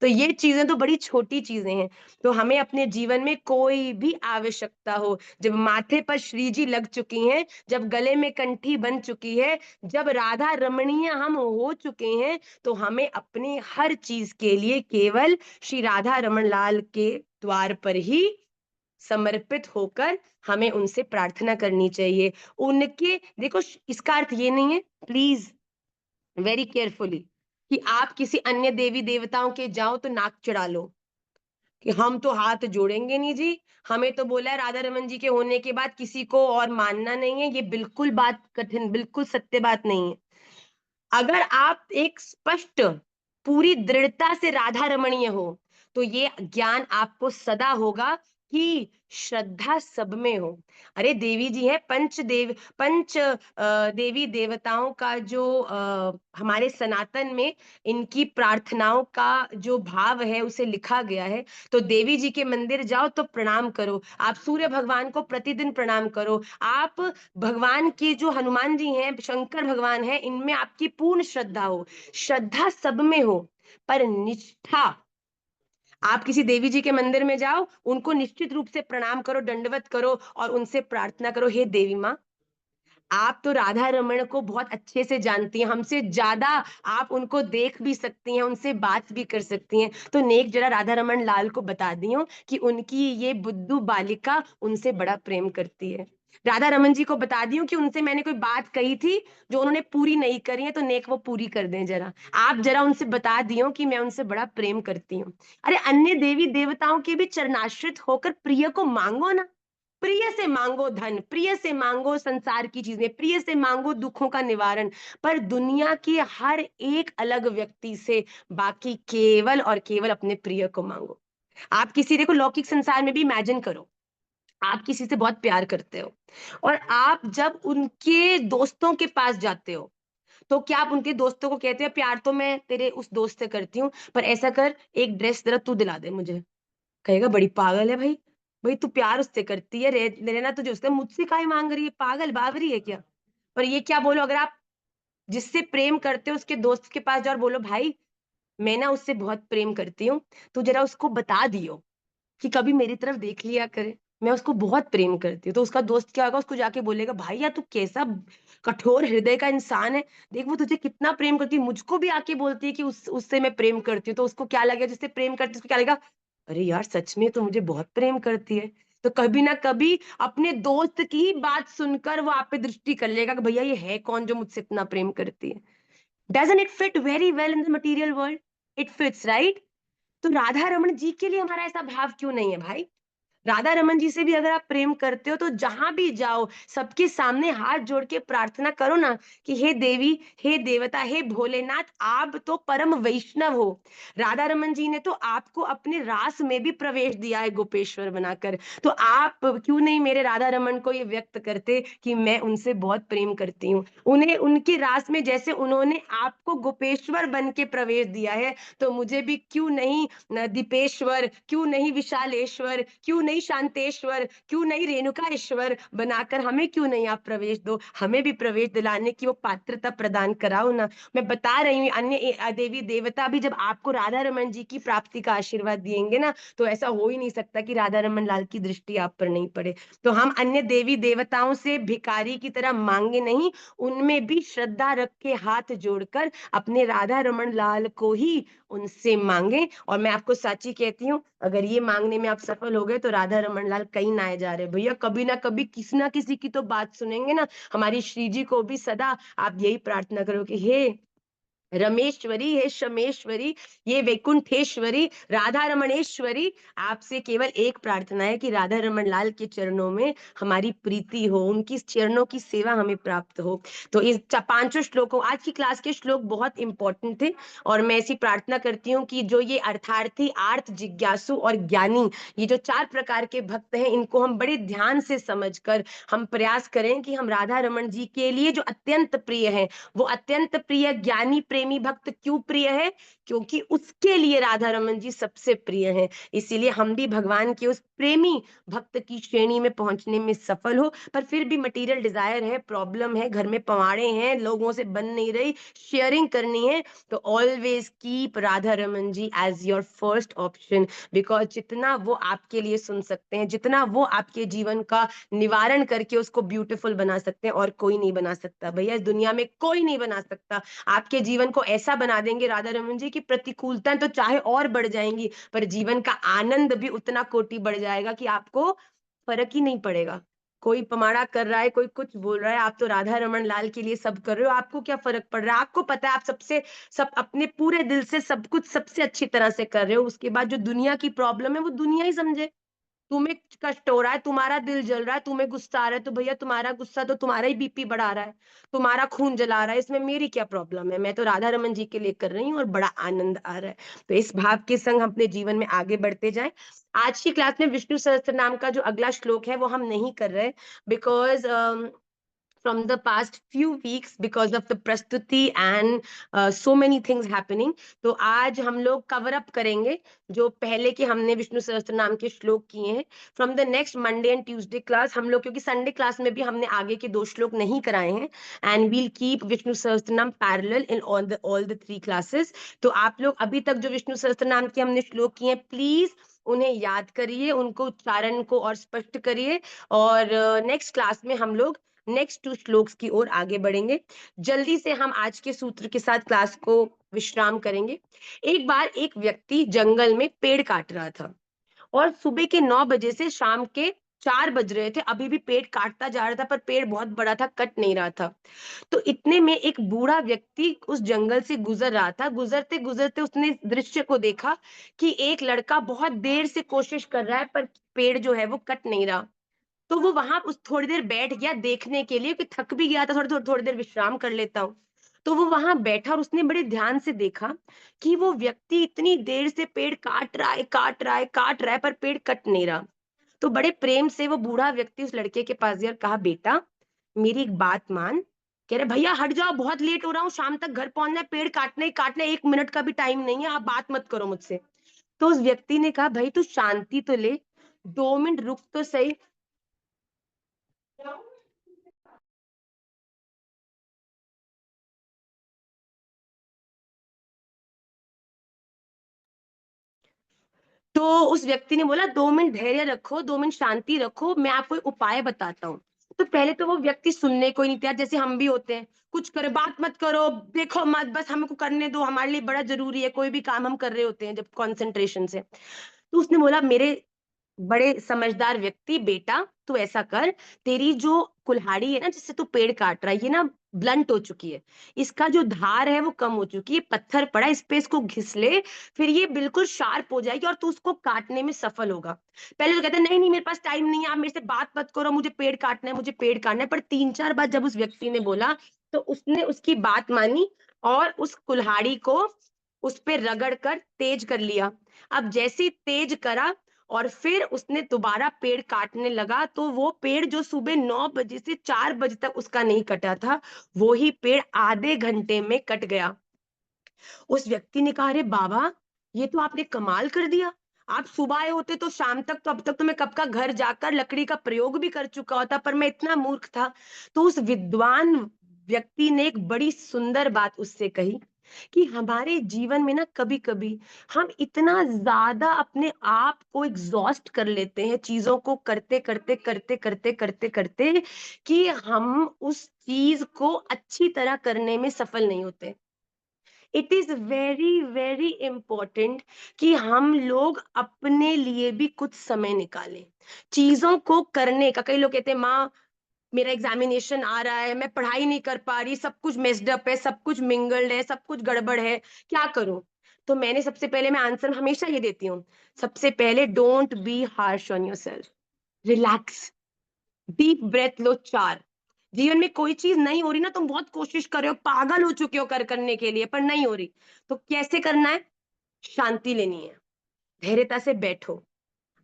तो ये चीजें तो बड़ी छोटी चीजें हैं। तो हमें अपने जीवन में कोई भी आवश्यकता हो, जब माथे पर श्री जी लग चुकी हैं, जब गले में कंठी बन चुकी है, जब राधा रमणीय हम हो चुके हैं, तो हमें अपनी हर चीज के लिए केवल श्री राधा रमन लाल के द्वार पर ही समर्पित होकर हमें उनसे प्रार्थना करनी चाहिए। उनके देखो, इसका अर्थ ये नहीं है, प्लीज वेरी केयरफुली, कि आप किसी अन्य देवी देवताओं के जाओ तो नाक चढ़ा लो कि हम तो हाथ जोड़ेंगे नहीं जी, हमें तो बोला है राधा रमन जी के होने के बाद किसी को और मानना नहीं है। ये बिल्कुल बात कठिन, बिल्कुल सत्य बात नहीं है। अगर आप एक स्पष्ट पूरी दृढ़ता से राधा रमणीय हो तो ये ज्ञान आपको सदा होगा कि श्रद्धा सब में हो। अरे देवी जी है, पंच देवी देवताओं का जो हमारे सनातन में इनकी प्रार्थनाओं का जो भाव है उसे लिखा गया है। तो देवी जी के मंदिर जाओ तो प्रणाम करो, आप सूर्य भगवान को प्रतिदिन प्रणाम करो, आप भगवान के जो हनुमान जी हैं, शंकर भगवान हैं, इनमें आपकी पूर्ण श्रद्धा हो। श्रद्धा सब में हो, पर निष्ठा। आप किसी देवी जी के मंदिर में जाओ, उनको निश्चित रूप से प्रणाम करो, दंडवत करो और उनसे प्रार्थना करो, हे देवी माँ, आप तो राधा रमण को बहुत अच्छे से जानती हैं, हमसे ज्यादा आप उनको देख भी सकती हैं, उनसे बात भी कर सकती हैं। तो नेक जरा राधा रमन लाल को बता दियो कि उनकी ये बुद्धू बालिका उनसे बड़ा प्रेम करती है। राधा रमन जी को बता दियो कि उनसे मैंने कोई बात कही थी जो उन्होंने पूरी नहीं करी है, तो नेक वो पूरी कर दें। जरा आप जरा उनसे बता दियो कि मैं उनसे बड़ा प्रेम करती हूँ। अरे अन्य देवी देवताओं के भी चरणाश्रित होकर प्रिय को मांगो ना। प्रिय से मांगो धन, प्रिय से मांगो संसार की चीजें, प्रिय से मांगो दुखों का निवारण, पर दुनिया के हर एक अलग व्यक्ति से बाकी केवल और केवल अपने प्रिय को मांगो। आप किसी, देखो लौकिक संसार में भी इमेजिन करो, आप किसी से बहुत प्यार करते हो और आप जब उनके दोस्तों के पास जाते हो तो क्या आप उनके दोस्तों को कहते हैं प्यार तो मैं तेरे उस दोस्त से करती हूँ, पर ऐसा कर एक ड्रेस जरा तू दिला दे मुझे। कहेगा बड़ी पागल है भाई, भाई तू प्यार उससे करती है, रहना तुझे उससे, मुझसे काहे मांग रही है, पागल बावरी है क्या। पर ये क्या बोलो, अगर आप जिससे प्रेम करते हो उसके दोस्त के पास जाओ और बोलो भाई मैं ना उससे बहुत प्रेम करती हूँ, तो जरा उसको बता दियो कि कभी मेरी तरफ देख लिया करे, मैं उसको बहुत प्रेम करती हूँ। तो उसका दोस्त क्या होगा, उसको जाके बोलेगा भाई यार तू कैसा कठोर हृदय का इंसान है, देख वो तुझे कितना प्रेम करती है, मुझको भी आके बोलती है कि उससे मैं प्रेम करती हूँ। तो उसको क्या लगेगा, जिससे प्रेम करती है उसको क्या लगेगा, अरे यार सच में तो मुझे बहुत प्रेम करती है। तो कभी ना कभी अपने दोस्त की ही बात सुनकर वो आप पे दृष्टि कर लेगा कि भैया ये है कौन जो मुझसे इतना प्रेम करती है। Doesn't it fit very well in the material world? It fits right. तो राधा रमन जी के लिए हमारा ऐसा भाव क्यों नहीं है भाई? राधा रमन जी से भी अगर आप प्रेम करते हो तो जहां भी जाओ सबके सामने हाथ जोड़ के प्रार्थना करो ना कि हे देवी, हे देवता, हे भोलेनाथ, आप तो परम वैष्णव हो। राधा रमन जी ने तो आपको अपने रास में भी प्रवेश दिया है गोपेश्वर बनाकर। तो आप क्यों नहीं मेरे राधा रमन को ये व्यक्त करते कि मैं उनसे बहुत प्रेम करती हूँ। उन्हें उनके रास में जैसे उन्होंने आपको गोपेश्वर बन के प्रवेश दिया है, तो मुझे भी क्यों नहीं दीपेश्वर, क्यों नहीं विशालेश्वर, क्यों नहीं शांतेश्वर, क्यों नहीं रेणुकाश्वर बनाकर हमें क्यों नहीं आप प्रवेश दो, हमें भी प्रवेश दिलाने की वो पात्रता प्रदान कराओ ना। मैं बता रही हूँ अन्य देवी देवता भी जब आपको राधा रमन जी की प्राप्ति का आशीर्वाद देंगे ना, तो ऐसा हो ही नहीं सकता कि राधा रमन लाल की दृष्टि आप पर नहीं पड़े। तो हम अन्य देवी देवताओं से भिखारी की तरह मांगे नहीं, उनमें भी श्रद्धा रख के हाथ जोड़कर अपने राधा रमन लाल को ही उनसे मांगे। और मैं आपको साची कहती हूँ, अगर ये मांगने में आप सफल हो गए तो राधा रमन लाल कहीं ना आए जा रहे भैया, कभी ना कभी किसी ना किसी की तो बात सुनेंगे ना। हमारी श्री जी को भी सदा आप यही प्रार्थना करो कि हे रमेश्वरी, हे शमेश्वरी, ये वैकुंठेश्वरी, राधा रमणेश्वरी, आपसे केवल एक प्रार्थना है कि राधा रमण लाल के चरणों में हमारी प्रीति हो, उनकी चरणों की सेवा हमें प्राप्त हो। तो इस पांचों श्लोकों, आज की क्लास के श्लोक बहुत इंपॉर्टेंट थे और मैं ऐसी प्रार्थना करती हूँ कि जो ये अर्थार्थी, आर्थ, जिज्ञासु और ज्ञानी, ये जो 4 प्रकार के भक्त हैं, इनको हम बड़े ध्यान से समझकर हम प्रयास करें कि हम राधा रमण जी के लिए जो अत्यंत प्रिय हैं, वो अत्यंत प्रिय ज्ञानी प्रेमी भक्त क्यों प्रिय है? क्योंकि उसके लिए राधा रमन जी सबसे प्रिय हैं। इसीलिए हम भी भगवान के उस प्रेमी भक्त की श्रेणी में पहुंचने में सफल हो, पर फिर भी मटेरियल डिजायर है, प्रॉब्लम है, घर में पवाड़े हैं, लोगों से बन नहीं रही, शेयरिंग करनी है, तो always keep Radha Raman ji as your first option, because जितना वो आपके लिए सुन सकते हैं, जितना वो आपके जीवन का निवारण करके उसको ब्यूटीफुल बना सकते हैं, और कोई नहीं बना सकता भैया, इस दुनिया में कोई नहीं बना सकता। आपके जीवन को ऐसा बना देंगे राधा रमन जी की प्रतिकूलताएं तो चाहे और बढ़ जाएंगी, पर जीवन का आनंद भी उतना कोटि बढ़ जाएगा कि आपको फर्क ही नहीं पड़ेगा। कोई पमाड़ा कर रहा है, कोई कुछ बोल रहा है, आप तो राधा रमन लाल के लिए सब कर रहे हो, आपको क्या फर्क पड़ रहा है? आपको पता है आप सबसे सब अपने पूरे दिल से सब कुछ सबसे अच्छी तरह से कर रहे हो, उसके बाद जो दुनिया की प्रॉब्लम है वो दुनिया ही समझे। तुम्हें कष्ट हो रहा है, तुम्हारा दिल जल रहा है, तुम्हें गुस्सा आ रहा है, तो भैया तुम्हारा गुस्सा तो तुम्हारा ही बीपी बढ़ा रहा है, तुम्हारा खून जला रहा है, इसमें मेरी क्या प्रॉब्लम है? मैं तो राधा रमन जी के लिए कर रही हूँ और बड़ा आनंद आ रहा है। तो इस भाव के संग हम अपने जीवन में आगे बढ़ते जाएं। आज की क्लास में विष्णु सहस्त्र नाम का जो अगला श्लोक है वो हम नहीं कर रहे, because from the past few weeks because of the prastuti and so many things happening। तो आज हम लोग कवर अप करेंगे जो पहले के हमने विष्णु सहस्त्र नाम के श्लोक किए हैं। From the next Monday and Tuesday class हम लोग, क्योंकि संडे क्लास में भी हमने आगे के 2 श्लोक नहीं कराए हैं, and we'll keep Vishnu Sahasra नाम parallel in all the 3 classes. तो आप लोग अभी तक जो विष्णु सहस्त्र नाम के हमने श्लोक किए हैं, प्लीज उन्हें याद करिए, उनको उच्चारण को और स्पष्ट करिए, और नेक्स्ट क्लास में हम लोग नेक्स्ट 2 श्लोक्स की ओर आगे बढ़ेंगे। जल्दी से हम आज के सूत्र के साथ क्लास को विश्राम करेंगे। एक बार एक व्यक्ति जंगल में पेड़ काट रहा था और सुबह के 9 बजे से शाम के 4 बज रहे थे, अभी भी पेड़ काटता जा रहा था, पर पेड़ बहुत बड़ा था, कट नहीं रहा था। तो इतने में एक बूढ़ा व्यक्ति उस जंगल से गुजर रहा था। गुजरते गुजरते उसने इस दृश्य को देखा कि एक लड़का बहुत देर से कोशिश कर रहा है, पर पेड़ जो है वो कट नहीं रहा। तो वो वहां उस थोड़ी देर बैठ गया देखने के लिए, कि थक भी गया था, थोड़ी देर विश्राम कर लेता हूँ। तो वो वहां बैठा और उसने बड़े ध्यान से देखा कि वो व्यक्ति इतनी देर से पेड़ काट रहा है, काट रहा है, काट रहा है, पर पेड़ कट नहीं रहा। तो बड़े प्रेम से वो बूढ़ा व्यक्ति उस लड़के के पास गया और कहा, बेटा मेरी एक बात मान। कह रहे, भैया हट जाओ, बहुत लेट हो रहा हूँ, शाम तक घर पहुंचना है, पेड़ काटने ही काटना है, 1 मिनट का भी टाइम नहीं है, आप बात मत करो मुझसे। तो उस व्यक्ति ने कहा, भाई तू शांति तो ले, 2 मिनट रुक तो सही। तो उस व्यक्ति ने बोला, 2 मिनट धैर्य रखो, 2 मिनट शांति रखो, मैं आपको एक उपाय बताता हूँ। तो पहले तो वो व्यक्ति सुनने को ही नहीं तैयार, जैसे हम भी होते हैं, कुछ करे बात मत करो, देखो मत, बस हमको करने दो, हमारे लिए बड़ा जरूरी है, कोई भी काम हम कर रहे होते हैं जब कंसंट्रेशन से। तो उसने बोला, मेरे बड़े समझदार व्यक्ति, बेटा तू ऐसा कर, तेरी जो कुल्हाड़ी है ना जिससे तू पेड़ काट रहा है, ये ना ब्लंट हो चुकी है, इसका जो धार है वो कम हो चुकी है, पत्थर पड़ा है, इस पे इसको घिस ले, फिर ये बिल्कुल शार्प हो जाएगी और तू उसको काटने में सफल होगा। पहले तो कहता नहीं नहीं मेरे पास टाइम नहीं है, आप मेरे से बात मत करो, मुझे पेड़ काटना है, मुझे पेड़ काटना है। पर 3-4 बार जब उस व्यक्ति ने बोला, तो उसने उसकी बात मानी और उस कुल्हाड़ी को उस पे रगड़ कर तेज कर लिया। अब जैसे ही तेज करा और फिर उसने दोबारा पेड़ काटने लगा, तो वो पेड़ जो सुबह 9 बजे से 4 बजे तक उसका नहीं कटा था, वो ही पेड़ आधे घंटे में कट गया। उस व्यक्ति ने कहा, अरे बाबा ये तो आपने कमाल कर दिया, आप सुबह आए होते तो शाम तक, तो अब तक तो मैं कब का घर जाकर लकड़ी का प्रयोग भी कर चुका होता, पर मैं इतना मूर्ख था। तो उस विद्वान व्यक्ति ने एक बड़ी सुंदर बात उससे कही कि हमारे जीवन में ना कभी कभी हम इतना ज्यादा अपने आप को एग्जॉस्ट कर लेते हैं, चीजों को करते करते करते करते करते करते, कि हम उस चीज को अच्छी तरह करने में सफल नहीं होते। It is very very important कि हम लोग अपने लिए भी कुछ समय निकालें चीजों को करने का। कई लोग कहते हैं, माँ मेरा एग्जामिनेशन आ रहा है, मैं पढ़ाई नहीं कर पा रही, सब कुछ मेस्ड अप है, सब कुछ मिंगल्ड है, सब कुछ गड़बड़ है, क्या करूं? तो मैंने सबसे पहले मैं आंसर हमेशा ये देती हूँ, सबसे पहले don't be harsh on yourself, relax, deep breath लो 4। जीवन में कोई चीज नहीं हो रही ना, तुम बहुत कोशिश कर रहे हो, पागल हो चुके हो करने के लिए, पर नहीं हो रही, तो कैसे करना है? शांति लेनी है, धैर्यता से बैठो,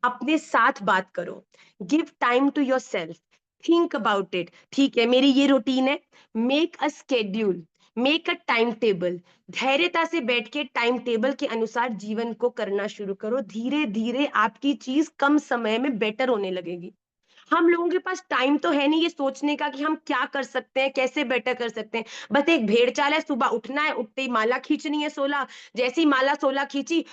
अपने साथ बात करो, give time to yourself, think about it. ठीक है, मेरी ये रूटीन है, make a schedule, make a time table, धैर्यता से बैठ के टाइम टेबल के अनुसार जीवन को करना शुरू करो, धीरे धीरे आपकी चीज कम समय में बेटर होने लगेगी। हम लोगों के पास टाइम तो है नहीं ये सोचने का कि हम क्या कर सकते हैं, कैसे बेटर कर सकते हैं। बस एक भेड़ चाल है, सुबह उठना है, उठते ही माला खींचनी है 16, जैसी ही माला 16 खींची,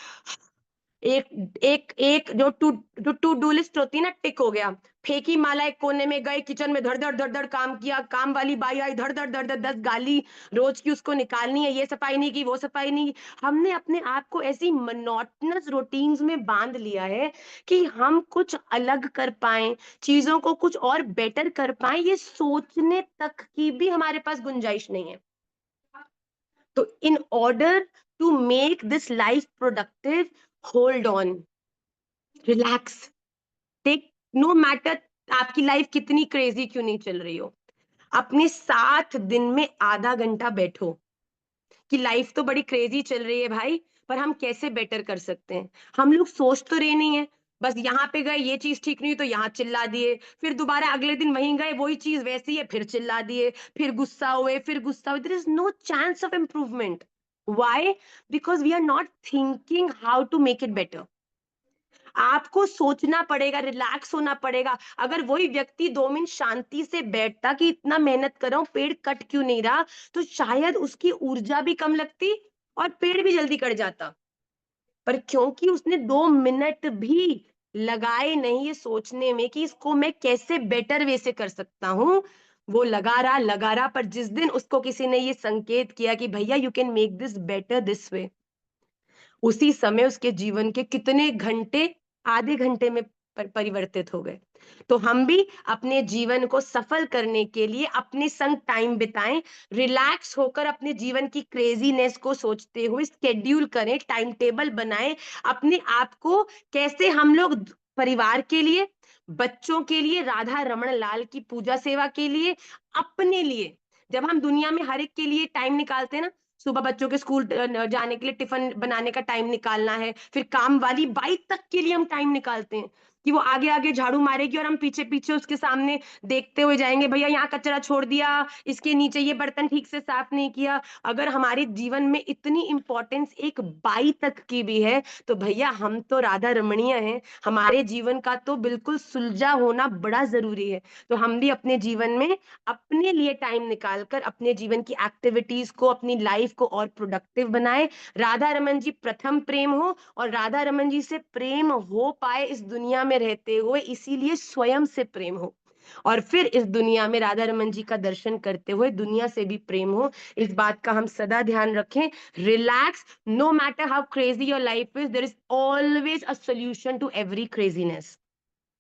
एक एक एक जो टू डू लिस्ट होती है ना, टिक हो गया, फेंकी माला एक कोने में, गए किचन में, धड़ धड़ काम किया, काम वाली बाई आई, धड़ 10 गाली रोज की उसको निकालनी है, ये सफाई नहीं की, वो सफाई नहीं की। हमने अपने आप को ऐसी मोनोटोनस रूटीन्स में बांध लिया है कि हम कुछ अलग कर पाए, चीजों को कुछ और बेटर कर पाए, ये सोचने तक की भी हमारे पास गुंजाइश नहीं है। तो in order to make this life productive, hold on, relax, take, no matter आपकी लाइफ कितनी क्रेजी क्यों नहीं चल रही हो, अपने 7 दिन में आधा घंटा बैठो कि लाइफ तो बड़ी क्रेजी चल रही है भाई, पर हम कैसे बेटर कर सकते हैं। हम लोग सोच तो रहे नहीं है, बस यहाँ पे गए, ये चीज ठीक नहीं तो यहाँ चिल्ला दिए, फिर दोबारा अगले दिन वहीं गए, वही चीज वैसी है, फिर चिल्ला दिए, फिर गुस्सा हुए, there is no chance of improvement. Why? Because we are not thinking how to make it better. आपको सोचना पड़ेगा, रिलैक्स होना पड़ेगा। अगर वही व्यक्ति 2 मिनट शांति से बैठता कि इतना मेहनत कर रहा हूं, पेड़ कट क्यों नहीं रहा, तो शायद उसकी ऊर्जा भी कम लगती और पेड़ भी जल्दी कट जाता। पर क्योंकि उसने 2 मिनट भी लगाए नहीं ये सोचने में कि इसको मैं कैसे बेटर वे से कर सकता हूं, वो लगा रहा, पर जिस दिन उसको किसी ने ये संकेत किया कि भैया you can make this better this way, उसी समय उसके जीवन के कितने घंटे आधे घंटे में परिवर्तित हो गए। तो हम भी अपने जीवन को सफल करने के लिए अपने संग टाइम बिताएं, रिलैक्स होकर अपने जीवन की क्रेजीनेस को सोचते हुए स्केड्यूल करें, टाइम टेबल बनाएं, अपने आप को कैसे हम लोग परिवार के लिए, बच्चों के लिए, राधा रमन लाल की पूजा सेवा के लिए, अपने लिए, जब हम दुनिया में हर एक के लिए टाइम निकालते हैं ना, सुबह बच्चों के स्कूल जाने के लिए टिफिन बनाने का टाइम निकालना है, फिर काम वाली बाइक तक के लिए हम टाइम निकालते हैं कि वो आगे आगे झाड़ू मारेगी और हम पीछे पीछे उसके सामने देखते हुए जाएंगे, भैया यहाँ कचरा छोड़ दिया, इसके नीचे ये बर्तन ठीक से साफ नहीं किया। अगर हमारे जीवन में इतनी इंपॉर्टेंस एक बाई तक की भी है, तो भैया हम तो राधा रमणीय हैं, हमारे जीवन का तो बिल्कुल सुलझा होना बड़ा जरूरी है। तो हम भी अपने जीवन में अपने लिए टाइम निकालकर अपने जीवन की एक्टिविटीज को, अपनी लाइफ को और प्रोडक्टिव बनाए। राधा रमन जी प्रथम प्रेम हो, और राधा रमन जी से प्रेम हो पाए इस दुनिया में रहते हुए, इसीलिए स्वयं से प्रेम हो, और फिर इस दुनिया में राधा रमन जी का दर्शन करते हुए दुनिया से भी प्रेम हो। इस बात का हम सदा ध्यान रखें। Relax, no matter how crazy your life is, there is always a solution to every craziness.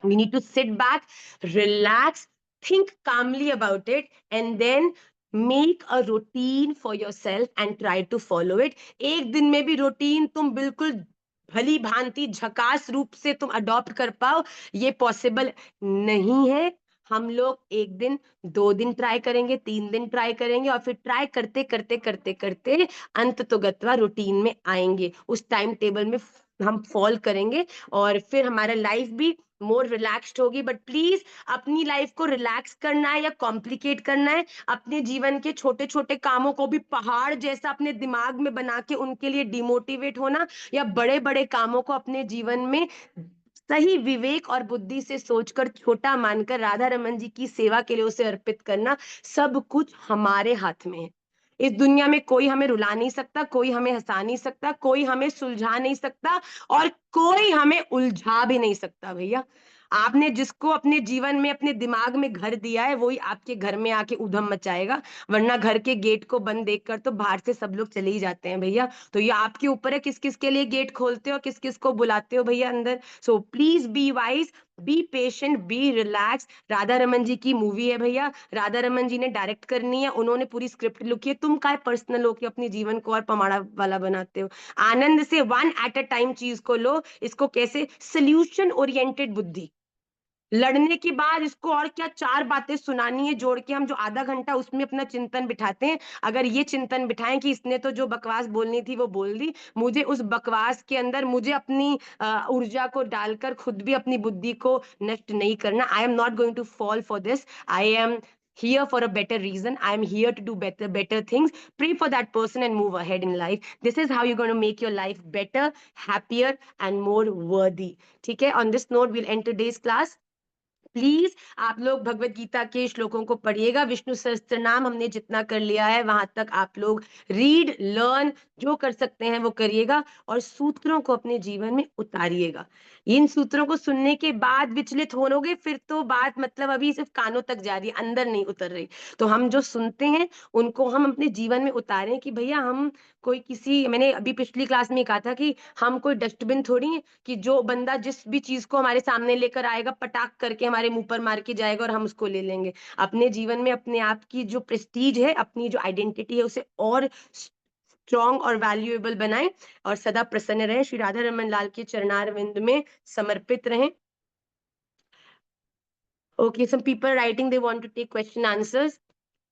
We need to sit back, relax, think calmly about it, and then make a routine for yourself and try to follow it. एक दिन में भी routine तुम बिल्कुल भली भांति झकास रूप से तुम अडॉप्ट कर पाओ, ये पॉसिबल नहीं है। हम लोग एक दिन, 2 दिन ट्राई करेंगे, 3 दिन ट्राई करेंगे, और फिर ट्राई करते करते करते करते अंत तो गत्वा रूटीन में आएंगे, उस टाइम टेबल में हम फॉल करेंगे, और फिर हमारा लाइफ भी मोर रिलैक्स्ड होगी। बट प्लीज, अपनी लाइफ को रिलैक्स करना है या कॉम्प्लिकेट करना है, अपने जीवन के छोटे छोटे कामों को भी पहाड़ जैसा अपने दिमाग में बना के उनके लिए डिमोटिवेट होना, या बड़े बड़े कामों को अपने जीवन में सही विवेक और बुद्धि से सोचकर छोटा मानकर राधा रमन जी की सेवा के लिए उसे अर्पित करना, सब कुछ हमारे हाथ में है। इस दुनिया में कोई हमें रुला नहीं सकता, कोई हमें हंसा नहीं सकता, कोई हमें सुलझा नहीं सकता, और कोई हमें उलझा भी नहीं सकता। भैया, आपने जिसको अपने जीवन में, अपने दिमाग में घर दिया है, वही आपके घर में आके उधम मचाएगा, वरना घर के गेट को बंद देखकर तो बाहर से सब लोग चले ही जाते हैं भैया। तो ये आपके ऊपर है किस किस के लिए गेट खोलते हो, किस किस को बुलाते हो भैया अंदर। So please be wise, be patient, be relax. Radha Raman ji की मूवी है भैया, राधा रमन जी ने डायरेक्ट करनी है, उन्होंने पूरी स्क्रिप्ट लिखी है। तुम काय पर्सनल हो के अपने जीवन को और पमाड़ा वाला बनाते हो? आनंद से वन एट अ टाइम चीज को लो। इसको कैसे सोल्यूशन ओरिएंटेड बुद्धि, लड़ने के बाद इसको और क्या चार बातें सुनानी है जोड़ के, हम जो आधा घंटा उसमें अपना चिंतन बिठाते हैं, अगर ये चिंतन बिठाएं कि इसने तो जो बकवास बोलनी थी वो बोल दी, मुझे उस बकवास के अंदर मुझे अपनी ऊर्जा को डालकर खुद भी अपनी बुद्धि को नष्ट नहीं करना। I am not going to fall for this. I am here for a better reason. I am here to do better things. Pray for that person and move ahead in life. This is how you're going to make your life better, happier and more worthy. ठीक है? On this note, we'll end today's class. Please आप लोग भगवत गीता के श्लोकों को पढ़िएगा। विष्णु सहस्त्र नाम हमने जितना कर लिया है वहां तक आप लोग रीड लर्न जो कर सकते हैं वो करिएगा, और सूत्रों को अपने जीवन में उतारिएगा। इन सूत्रों को सुनने के बाद विचलित होगे फिर तो बात मतलब अभी सिर्फ कानों तक जा रही है, अंदर नहीं उतर रही। तो हम जो सुनते हैं उनको हम अपने जीवन में उतारें कि भैया हम कोई किसी, मैंने अभी पिछली क्लास में कहा था कि हम कोई डस्टबिन थोड़ी है कि जो बंदा जिस भी चीज को हमारे सामने लेकर आएगा पटाख करके हमारे मुंह पर मार के जाएगा और हम उसको ले लेंगे। अपने जीवन में अपने आप की जो प्रेस्टीज है, अपनी जो आइडेंटिटी है, उसे और स्ट्रॉन्ग और वैल्यूएबल बनाएं और सदा प्रसन्न रहें। श्री राधा रमन लाल के चरणारविंद में समर्पित रहें। Okay, some people writing they want to take question answers,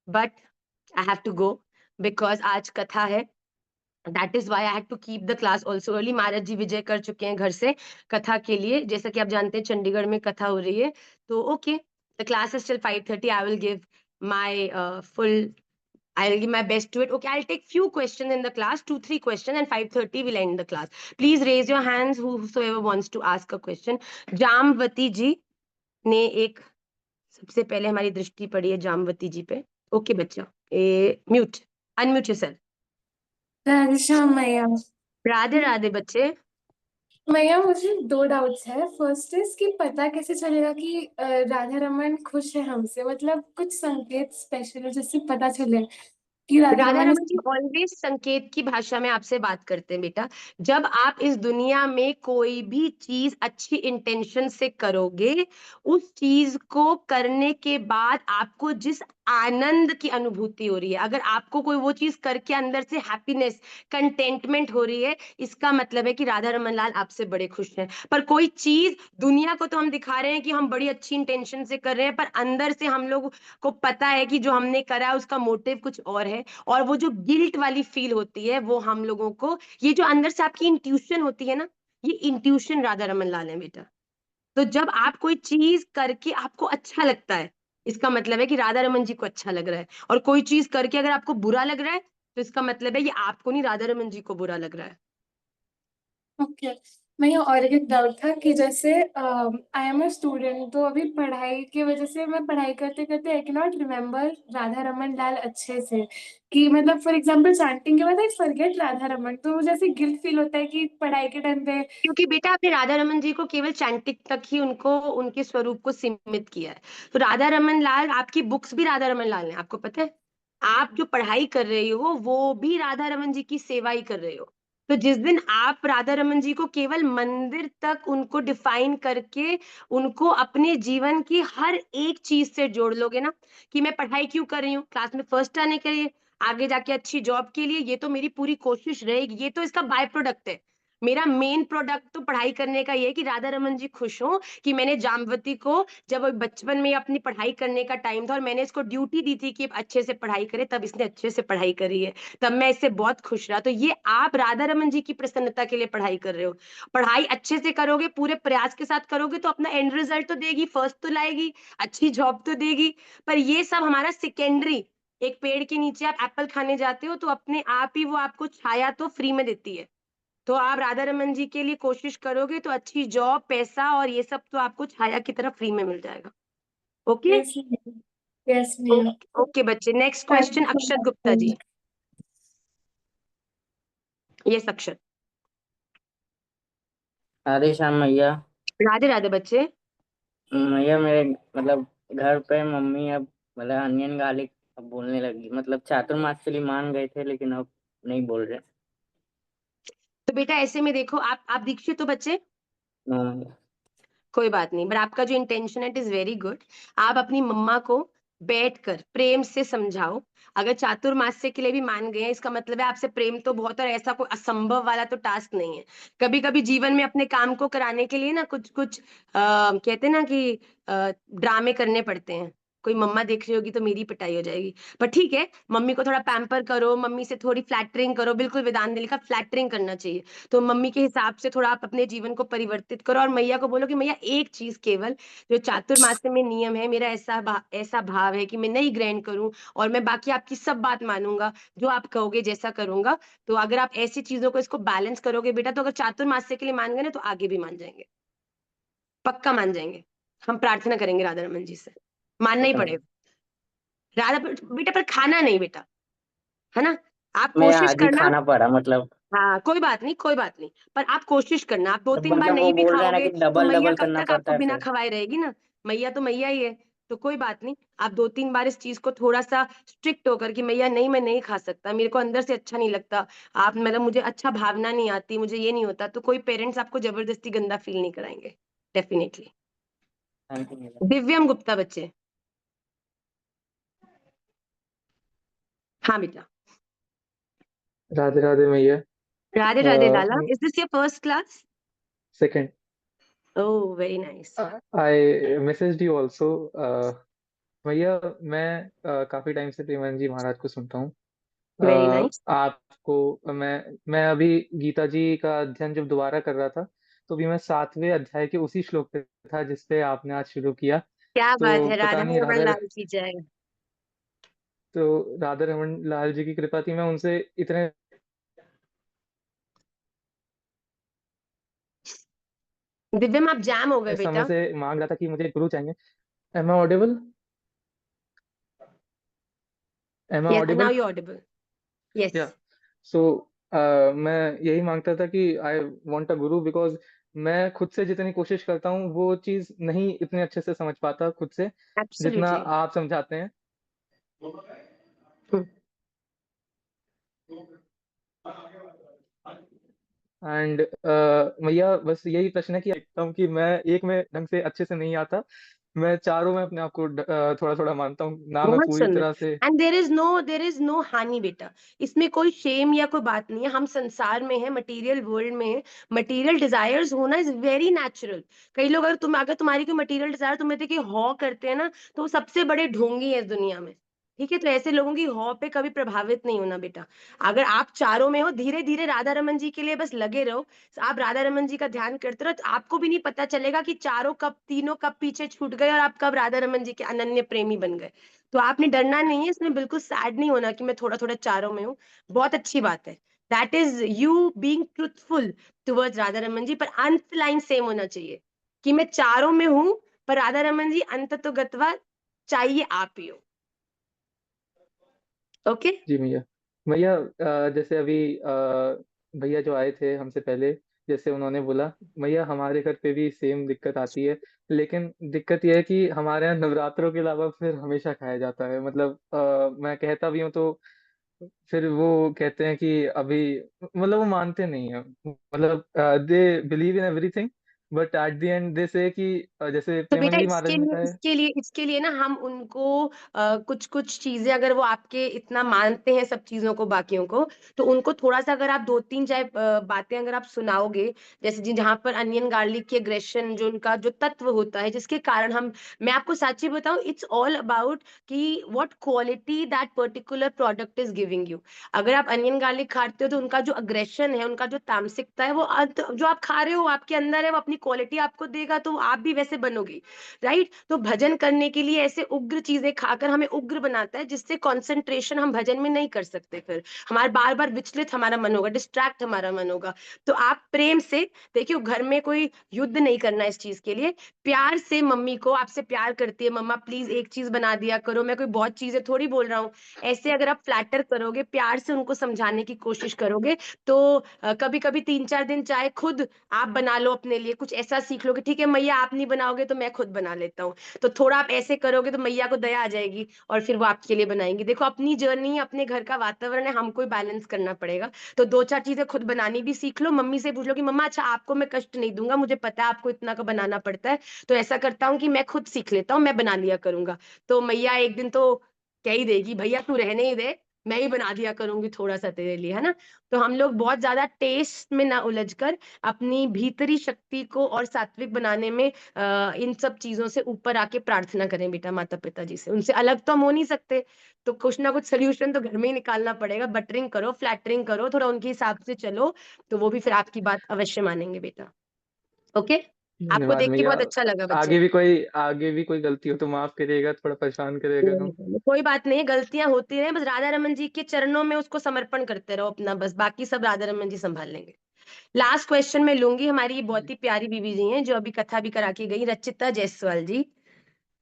but I have to go because आज कथा है। That is why I had to keep the class also early. महाराज जी विजय कर चुके हैं घर से कथा के लिए, जैसा कि आप जानते हैं चंडीगढ़ में कथा हो रही है। तो okay, the class is till 5:30. I will give my I'll give my best to it. Okay, I'll take few questions in the class, 2-3 questions, and 5:30 will end the class. Please raise your hands whosoever wants to ask a question. Jamwati जी ने एक सबसे पहले हमारी दृष्टि पड़ी है जामवती जी पे। Okay बच्चा, mute, unmute yourself. Radhe Shyam मैया। राधे राधे बच्चे। मैया मुझे दो डाउट्स है। फर्स्ट इज कि पता कैसे चलेगा कि राधा रमन खुश है हमसे, मतलब कुछ संकेत स्पेशल है जिससे पता चले कि राधा राधा रमन रमन जी ऑलवेज संकेत की भाषा में आपसे बात करते हैं बेटा। जब आप इस दुनिया में कोई भी चीज अच्छी इंटेंशन से करोगे, उस चीज को करने के बाद आपको जिस आनंद की अनुभूति हो रही है, अगर आपको कोई वो चीज करके अंदर से हैप्पीनेस कंटेंटमेंट हो रही है, इसका मतलब है कि राधा रमन लाल आपसे बड़े खुश हैं। पर कोई चीज दुनिया को तो हम दिखा रहे हैं कि हम बड़ी अच्छी इंटेंशन से कर रहे हैं, पर अंदर से हम लोग को पता है कि जो हमने करा है उसका मोटिव कुछ और है, और वो जो गिल्ट वाली फील होती है वो हम लोगों को, ये जो अंदर से आपकी इंट्यूशन होती है ना, ये इंट्यूशन राधा रमन लाल है बेटा। तो जब आप कोई चीज करके आपको अच्छा लगता है, इसका मतलब है कि राधा रमन जी को अच्छा लग रहा है, और कोई चीज करके अगर आपको बुरा लग रहा है तो इसका मतलब है ये आपको नहीं, राधा रमन जी को बुरा लग रहा है। ओके। मैया और एक डाउट था कि जैसे आई एम अ स्टूडेंट, तो अभी पढ़ाई की वजह से मैं पढ़ाई करते करते I can not remember Radha Raman Lal अच्छे से, कि मतलब फॉर एग्जांपल चैंटिंग के बाद आई फॉरगेट राधा रमन, तो मुझे ऐसे गिल्ट फील होता है कि पढ़ाई के टाइम पे। क्योंकि बेटा आपने राधा रमन जी को केवल चैंटिक तक ही उनको उनके स्वरूप को सीमित किया है। तो राधा रमन लाल, आपकी बुक्स भी राधा रमन लाल ने, आपको पता है? आप जो पढ़ाई कर रही हो वो भी राधा रमन जी की सेवा ही कर रहे हो। तो जिस दिन आप राधा रमन जी को केवल मंदिर तक उनको डिफाइन करके उनको अपने जीवन की हर एक चीज से जोड़ लोगे ना, कि मैं पढ़ाई क्यों कर रही हूँ, क्लास में फर्स्ट आने के लिए, आगे जाके अच्छी जॉब के लिए, ये तो मेरी पूरी कोशिश रहेगी, ये तो इसका बाय प्रोडक्ट है। मेरा मेन प्रोडक्ट तो पढ़ाई करने का ये है कि राधा रमन जी खुश हो कि मैंने जामवती को, जब बचपन में अपनी पढ़ाई करने का टाइम था और मैंने इसको ड्यूटी दी थी कि अच्छे से पढ़ाई करे, तब इसने अच्छे से पढ़ाई करी है, तब मैं इससे बहुत खुश रहा। तो ये आप राधा रमन जी की प्रसन्नता के लिए पढ़ाई कर रहे हो। पढ़ाई अच्छे से करोगे, पूरे प्रयास के साथ करोगे तो अपना एंड रिजल्ट तो देगी, फर्स्ट तो लाएगी, अच्छी जॉब तो देगी। पर ये सब हमारा सेकेंडरी। एक पेड़ के नीचे आप एप्पल खाने जाते हो तो अपने आप ही वो आपको छाया तो फ्री में देती है। तो आप राधा रमन जी के लिए कोशिश करोगे तो अच्छी जॉब, पैसा और ये सब तो आपको छाया की तरफ फ्री में मिल जाएगा। ओके। यस यस मैया। ओके बच्चे, next thank question you so Akshat Gupta ji. Much. Yes Akshat. Radhe Shyam मैया। राधे राधे बच्चे। मैया मेरे मतलब घर पे मम्मी अब मतलब अनियन गार्लिक अब बोलने लगी, मतलब चातुर्मास के लिए मान गए थे लेकिन अब नहीं बोल रहे। तो बेटा ऐसे में देखो, आप दीक्षित हो बच्चे? हाँ, कोई बात नहीं, बट आपका जो इंटेंशन है इट इज वेरी गुड। आप अपनी मम्मा को बैठकर प्रेम से समझाओ। अगर चातुर्मास्य के लिए भी मान गए हैं, इसका मतलब है आपसे प्रेम तो बहुत, और ऐसा कोई असंभव वाला तो टास्क नहीं है। कभी कभी जीवन में अपने काम को कराने के लिए ना कुछ कुछ कहते हैं ना कि ड्रामे करने पड़ते हैं। कोई मम्मा देख रही होगी तो मेरी पिटाई हो जाएगी, पर ठीक है, मम्मी को थोड़ा पैम्पर करो, मम्मी से थोड़ी फ्लैटरिंग करो। बिल्कुल वेदांत ने लिखा फ्लैटरिंग करना चाहिए। तो मम्मी के हिसाब से थोड़ा आप अपने जीवन को परिवर्तित करो, और मैया को बोलो कि मैया एक चीज केवल जो चातुर्मास्य में नियम है, मेरा ऐसा भाव है कि मैं नहीं ग्रहण करूं, और मैं बाकी आपकी सब बात मानूंगा, जो आप कहोगे जैसा करूंगा। तो अगर आप ऐसी चीजों को इसको बैलेंस करोगे बेटा, तो अगर चातुर्मास्य के लिए मान गए ना, तो आगे भी मान जाएंगे, पक्का मान जाएंगे। हम प्रार्थना करेंगे राधा रमन जी से, मानना ही पड़ेगा। बेटा पर खाना नहीं बेटा, है ना? आप मैं कोशिश आज ही करना। खाना पड़ा मतलब। हाँ कोई बात नहीं, कोई बात नहीं, पर आप कोशिश करना। आप 2-3 बार मतलब वो नहीं भी बोल रहे हैं ना खाओगे कि तो डबल मैया डबल कब करना तक पड़ता आपको है बिना फिर। खवाए रहेगी ना। मैया तो मैया ही है। तो कोई बात नहीं, आप 2-3 बार इस चीज को थोड़ा सा स्ट्रिक्ट होकर कि मैया नहीं, मैं नहीं खा सकता, मेरे को अंदर से अच्छा नहीं लगता, आप मतलब मुझे अच्छा भावना नहीं आती, मुझे ये नहीं होता, तो कोई पेरेंट्स आपको जबरदस्ती गंदा फील नहीं कराएंगे, definitely. Thank you madam. Divyam Gupta बच्चे। हाँ बेटा। राधे राधे मैया। Radhe Radhe Lala, is this your first class? Second. Oh very nice. I messaged you also. भैया मैं काफी टाइम से प्रेमानंद जी महाराज को सुनता हूँ। Very nice. आपको मैं अभी गीता जी का अध्ययन जब दोबारा कर रहा था, तो भी मैं 7वें अध्याय के उसी श्लोक पे था जिसपे आपने आज शुरू किया। क्या बात तो है, पता राधा नहीं रमन लाल की जय। राधा रमन लाल जी की कृपा थी, मैं उनसे इतने दिव्यम आप जैम हो गए समय बेटा। से मांग रहा था कि मुझे गुरु चाहिए। Am I audible? Am I Yes, now audible? you're audible. Yes. या सो मैं यही मांगता था कि I want a Guru, because मैं खुद से जितनी कोशिश करता हूँ वो चीज नहीं इतने अच्छे से समझ पाता खुद से जितना Absolutely. आप समझाते हैं। Hmm. एंड भैया बस यही प्रश्न है कि देखता हूँ कि मैं एक में ढंग से अच्छे से नहीं आता, मैं चारों में अपने आप को थोड़ा थोड़ा मानता हूँ ना, मैं बहुत पूरी सुंदर। तरह से। एंड देर इज नो हानि बेटा, इसमें कोई शेम या कोई बात नहीं है। हम संसार में है, मटेरियल वर्ल्ड में है, मटेरियल डिजायर्स होना इज वेरी नेचुरल। कई लोग अगर तुम्हारी कोई मटेरियल डिजायर तुम्हें देखिए हॉ करते हैं ना, तो वो सबसे बड़े ढोंगी है इस दुनिया में। ठीक है, तो ऐसे लोगों की हॉ पे कभी प्रभावित नहीं होना बेटा। अगर आप चारों में हो, धीरे धीरे राधा रमन जी के लिए बस लगे रहो। आप राधा रमन जी का ध्यान करते रहो, तो आपको भी नहीं पता चलेगा कि तीनों कब पीछे छूट गए और आप कब राधा रमन जी के अनन्य प्रेमी बन गए। तो आपने डरना नहीं है, इसमें बिल्कुल सैड नहीं होना कि मैं थोड़ा थोड़ा चारों में हूँ। बहुत अच्छी बात है। That is you being truthful towards Radha Raman ji, पर अंत लाइन सेम होना चाहिए कि मैं चारों में हूँ, पर राधा रमन जी अंत तो गत्वा चाहिए आप ही हो। ओके। जी भैया। भैया जैसे अभी भैया जो आए थे हमसे पहले, जैसे उन्होंने बोला, भैया हमारे घर पे भी सेम दिक्कत आती है, लेकिन दिक्कत यह है कि हमारे यहाँ नवरात्रों के अलावा फिर हमेशा खाया जाता है। मतलब मैं कहता भी हूँ तो फिर वो कहते हैं कि अभी, मतलब वो मानते नहीं है, मतलब they believe in everything, but at the and they से कि जैसे तो बेटा प्रेमानंद जी महाराज ने कहा है। इसके लिए ना हम उनको कुछ कुछ चीजें, अगर वो आपके इतना मानते हैं सब चीजों को, बाकियों को, तो उनको थोड़ा सा अगर आप 2-3 चाहे बातें अगर आप सुनाओगे, जैसे जहाँ पर अनियन गार्लिक की एग्रेशन, जो उनका जो तत्व होता है जिसके कारण हम, मैं आपको सच्ची बताऊं, इट्स ऑल अबाउट कि what quality that particular product is giving you. अगर आप अनियन गार्लिक खाते हो तो उनका जो अग्रेशन है, उनका जो तामसिकता है, वो जो आप खा रहे हो आपके अंदर है, वो अपनी क्वालिटी आपको देगा, तो आप भी वैसे बनोगे। राइट? तो भजन करने के लिए ऐसे उग्र चीजें खाकर हमें उग्र बनाता है, जिससे कंसंट्रेशन हम भजन में नहीं कर सकते। फिर हमारा बार बार विचलित हमारा मन होगा, डिस्ट्रैक्ट हमारा मन होगा। तो आप प्रेम से देखियो, घर में कोई युद्ध नहीं करना इस चीज के लिए। प्यार से, मम्मी को आपसे प्यार करती है, मम्मा प्लीज एक चीज बना दिया करो, मैं कोई बहुत चीजें थोड़ी बोल रहा हूँ। ऐसे अगर आप फ्लैटर करोगे, प्यार से उनको समझाने की कोशिश करोगे, तो कभी कभी 3-4 दिन चाहे खुद आप बना लो अपने लिए कुछ कुछ ऐसा सीख लो कि ठीक है मैया आप नहीं बनाओगे तो मैं खुद बना लेता हूँ, तो थोड़ा आप ऐसे करोगे तो मैया को दया आ जाएगी और फिर वो आपके लिए बनाएंगी। देखो अपनी जर्नी, अपने घर का वातावरण है, हमको ही बैलेंस करना पड़ेगा। तो 2-4 चीजें खुद बनानी भी सीख लो। मम्मी से पूछ लो कि मम्मा अच्छा आपको मैं कष्ट नहीं दूंगा, मुझे पता है आपको इतना का बनाना पड़ता है, तो ऐसा करता हूँ कि मैं खुद सीख लेता हूँ, मैं बना लिया करूंगा। तो मैया एक दिन तो कह ही देगी भैया तू रहने ही दे, मैं ही बना दिया करूंगी थोड़ा सा तेरे लिए, है ना। तो हम लोग बहुत ज्यादा टेस्ट में ना उलझकर अपनी भीतरी शक्ति को और सात्विक बनाने में इन सब चीजों से ऊपर आके प्रार्थना करें बेटा माता पिता जी से। उनसे अलग तो हम हो नहीं सकते, तो कुछ ना कुछ सोल्यूशन तो घर में ही निकालना पड़ेगा। बटरिंग करो, फ्लैटरिंग करो, थोड़ा उनके हिसाब से चलो, तो वो भी फिर आपकी बात अवश्य मानेंगे बेटा। ओके, आपको धन्यवाद देख के मैया। बहुत अच्छा लगा बच्चे। आगे भी कोई गलती हो तो माफ करिएगा, थोड़ा परेशान करेगा हम। कोई बात नहीं है, गलतियां होती रहे, बस राधा रमन जी के चरणों में उसको समर्पण करते रहो अपना, बस बाकी सब राधा रमन जी संभाल लेंगे। लास्ट क्वेश्चन मैं लूंगी, हमारी ये बहुत ही प्यारी बीबी जी हैं जो अभी कथा भी करा के गई, रचिता जायसवाल जी।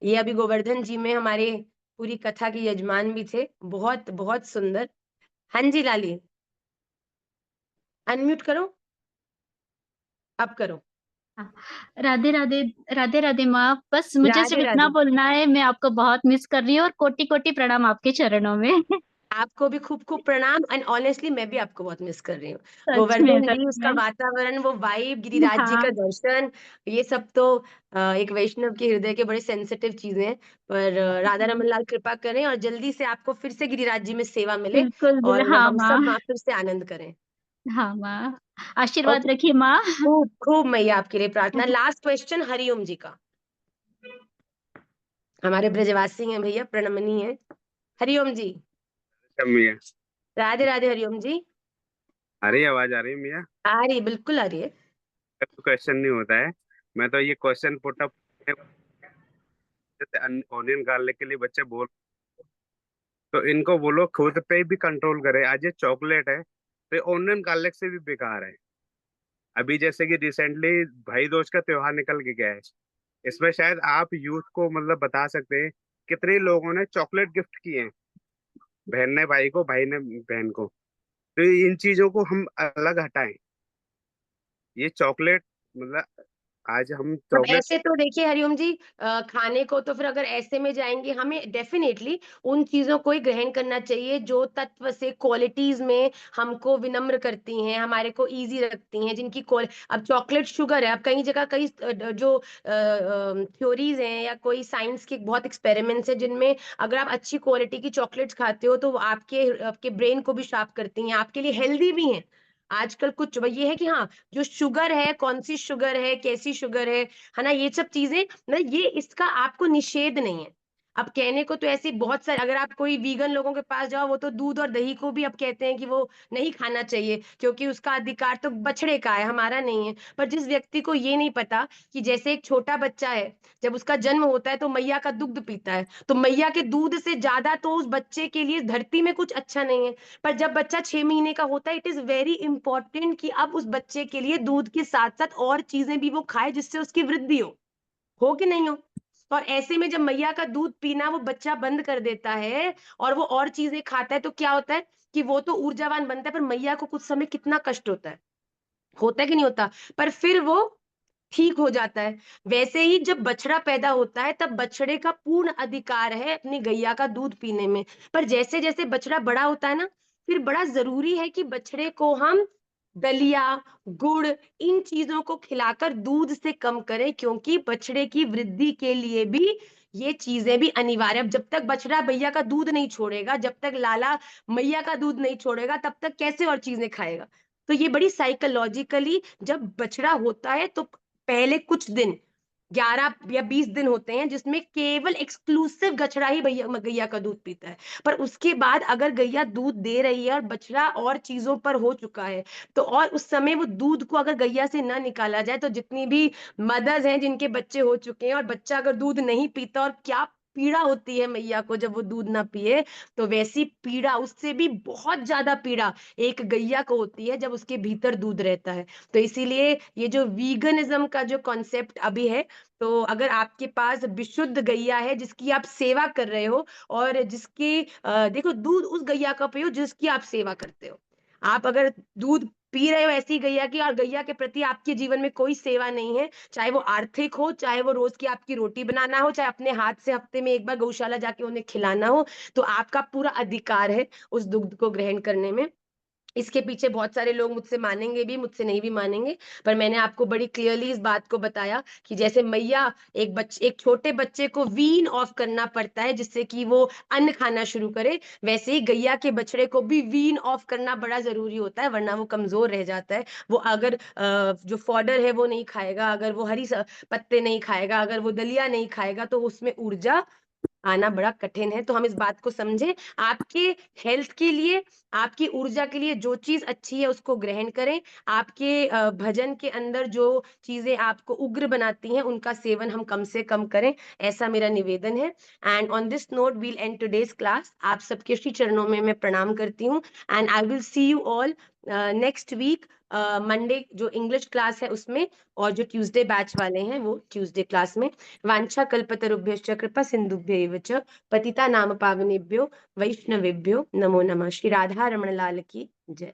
ये अभी गोवर्धन जी में हमारे पूरी कथा के यजमान भी थे, बहुत बहुत सुंदर। हाँ जी लाली, अनम्यूट करो, अब करो। राधे राधे। राधे राधे माँ, बस मुझे राधे सिर्फ इतना राधे। बोलना है, मैं आपको बहुत मिस कर रही हूँ और कोटि कोटि प्रणाम आपके चरणों में। आपको भी खूब खूब प्रणाम, एंड ऑनेस्टली मैं भी आपको बहुत मिस कर रही हूँ। सच गोवर्धन जी, उसका में। वातावरण, वो वाइब, गिरिराज जी हाँ का दर्शन, ये सब तो एक वैष्णव के हृदय के बड़े सेंसिटिव चीजें हैं। पर राधा रमन लाल कृपा करें और जल्दी से आपको फिर से गिरिराज जी में सेवा मिले बिल्कुल और हाँ हम माँ। सब वहां फिर से आनंद करें। हाँ माँ, आशीर्वाद ओके, रखिए माँ। खूब खूब मैया आपके लिए प्रार्थना। लास्ट क्वेश्चन हरिओम जी का, हमारे ब्रजवासी हैं भैया, प्रणमनी है। हरिओम जी। मिया। राधे राधे हरिओम जी। आ रही है, आवाज आ रही है मिया? आ रही है, बिल्कुल आ रही है। तो क्वेश्चन नहीं होता है, मैं तो ये क्वेश्चन पुट अप, जैसे ऑनियन गार्लिक के लिए बच्चे बोल, तो इनको बोलो खुद पे भी कंट्रोल करे। आज ये चॉकलेट है तो ऑनियन गार्लिक से भी बेकार है। अभी जैसे कि रिसेंटली भाई दूज का त्योहार निकल के गया है, इसमें शायद आप यूथ को मतलब बता सकते हैं कितने लोगों ने चॉकलेट गिफ्ट किए हैं, बहन ने भाई को, भाई ने बहन को। तो इन चीजों को हम अलग हटाएं। ये चॉकलेट मतलब आज हम अब चॉकलेट, ऐसे तो देखिए हरिओम जी, खाने को तो फिर अगर ऐसे में जाएंगे, हमें डेफिनेटली उन चीजों को ही ग्रहण करना चाहिए जो तत्व से, क्वालिटीज में हमको विनम्र करती हैं, हमारे को इजी रखती हैं, जिनकी अब चॉकलेट शुगर है, अब कई जगह कई जो थ्योरीज हैं या कोई साइंस के बहुत एक्सपेरिमेंट्स हैं जिनमें अगर आप अच्छी क्वालिटी की चॉकलेट्स खाते हो तो वो आपके आपके ब्रेन को भी शार्प करती हैं, आपके लिए हेल्दी भी हैं। आजकल कुछ ये है कि हाँ, जो शुगर है, कौन सी शुगर है, कैसी शुगर है ना, ये सब चीजें मतलब ये इसका आपको निषेध नहीं है। अब कहने को तो ऐसे बहुत सारे, अगर आप कोई वीगन लोगों के पास जाओ, वो तो दूध और दही को भी अब कहते हैं कि वो नहीं खाना चाहिए क्योंकि उसका अधिकार तो बछड़े का है, हमारा नहीं है। पर जिस व्यक्ति को ये नहीं पता कि जैसे एक छोटा बच्चा है, जब उसका जन्म होता है तो मैया का दुग्ध पीता है, तो मैया के दूध से ज्यादा तो उस बच्चे के लिए धरती में कुछ अच्छा नहीं है। पर जब बच्चा 6 महीने का होता है, इट इज वेरी इंपॉर्टेंट कि अब उस बच्चे के लिए दूध के साथ साथ और चीजें भी वो खाए जिससे उसकी वृद्धि हो कि नहीं हो। और ऐसे में जब मैया का दूध पीना वो बच्चा बंद कर देता है और वो और चीजें खाता है, तो क्या होता है कि वो तो ऊर्जावान बनता है, पर मैया को कुछ समय कितना कष्ट होता है कि नहीं होता, पर फिर वो ठीक हो जाता है। वैसे ही जब बछड़ा पैदा होता है तब बछड़े का पूर्ण अधिकार है अपनी गैया का दूध पीने में। पर जैसे जैसे बछड़ा बड़ा होता है ना, फिर बड़ा जरूरी है कि बछड़े को हम दलिया, गुड़, इन चीजों को खिलाकर दूध से कम करें, क्योंकि बछड़े की वृद्धि के लिए भी ये चीजें भी अनिवार्य। अब जब तक बछड़ा भैया का दूध नहीं छोड़ेगा, जब तक लाला मैया का दूध नहीं छोड़ेगा, तब तक कैसे और चीजें खाएगा। तो ये बड़ी साइकोलॉजिकली, जब बछड़ा होता है तो पहले कुछ दिन, 11 या 20 दिन होते हैं जिसमें केवल एक्सक्लूसिव बछड़ा ही भैया गैया का दूध पीता है। पर उसके बाद अगर गैया दूध दे रही है और बछड़ा और चीजों पर हो चुका है, तो और उस समय वो दूध को अगर गैया से ना निकाला जाए, तो जितनी भी मदर्स हैं जिनके बच्चे हो चुके हैं और बच्चा अगर दूध नहीं पीता, और क्या पीड़ा होती है मैया को जब वो दूध ना पिए, तो वैसी पीड़ा, उससे भी बहुत ज्यादा पीड़ा एक गैया को होती है जब उसके भीतर दूध रहता है। तो इसीलिए ये जो वीगनिज्म का जो कॉन्सेप्ट अभी है, तो अगर आपके पास विशुद्ध गैया है जिसकी आप सेवा कर रहे हो, और जिसकी देखो दूध उस गैया का पियो जिसकी आप सेवा करते हो। आप अगर दूध पी रहे हो ऐसी गैया की, और गैया के प्रति आपके जीवन में कोई सेवा नहीं है, चाहे वो आर्थिक हो, चाहे वो रोज की आपकी रोटी बनाना हो, चाहे अपने हाथ से हफ्ते में एक बार गौशाला जाके उन्हें खिलाना हो, तो आपका पूरा अधिकार है उस दुग्ध को ग्रहण करने में। इसके पीछे बहुत सारे लोग मुझसे मानेंगे भी, मुझसे नहीं भी मानेंगे, पर मैंने आपको बड़ी क्लियरली इस बात को बताया कि जैसे मैया एक छोटे बच्चे को वीन ऑफ करना पड़ता है जिससे कि वो अन्न खाना शुरू करे, वैसे ही गैया के बछड़े को भी वीन ऑफ करना बड़ा जरूरी होता है, वरना वो कमजोर रह जाता है। वो अगर जो फॉडर है वो नहीं खाएगा, अगर वो पत्ते नहीं खाएगा, अगर वो दलिया नहीं खाएगा, तो उसमें ऊर्जा आना बड़ा कठिन है। तो हम इस बात को समझें, आपके हेल्थ के लिए, आपकी ऊर्जा के लिए जो चीज अच्छी है उसको ग्रहण करें। आपके भजन के अंदर जो चीजें आपको उग्र बनाती हैं उनका सेवन हम कम से कम करें, ऐसा मेरा निवेदन है। And on this note we'll end today's class. आप सबके श्री चरणों में मैं प्रणाम करती हूँ, and I will see you all next week, Monday जो इंग्लिश क्लास है उसमें, और जो ट्यूसडे बैच वाले हैं वो ट्यूसडे क्लास में। वांछा कल्पतरुभ्यश्च कृपा सिंधुभ्यैव च पतिता नाम पावनेभ्यो वैष्णवेभ्यो नमो नमः। श्री राधा रमण लाल की जय।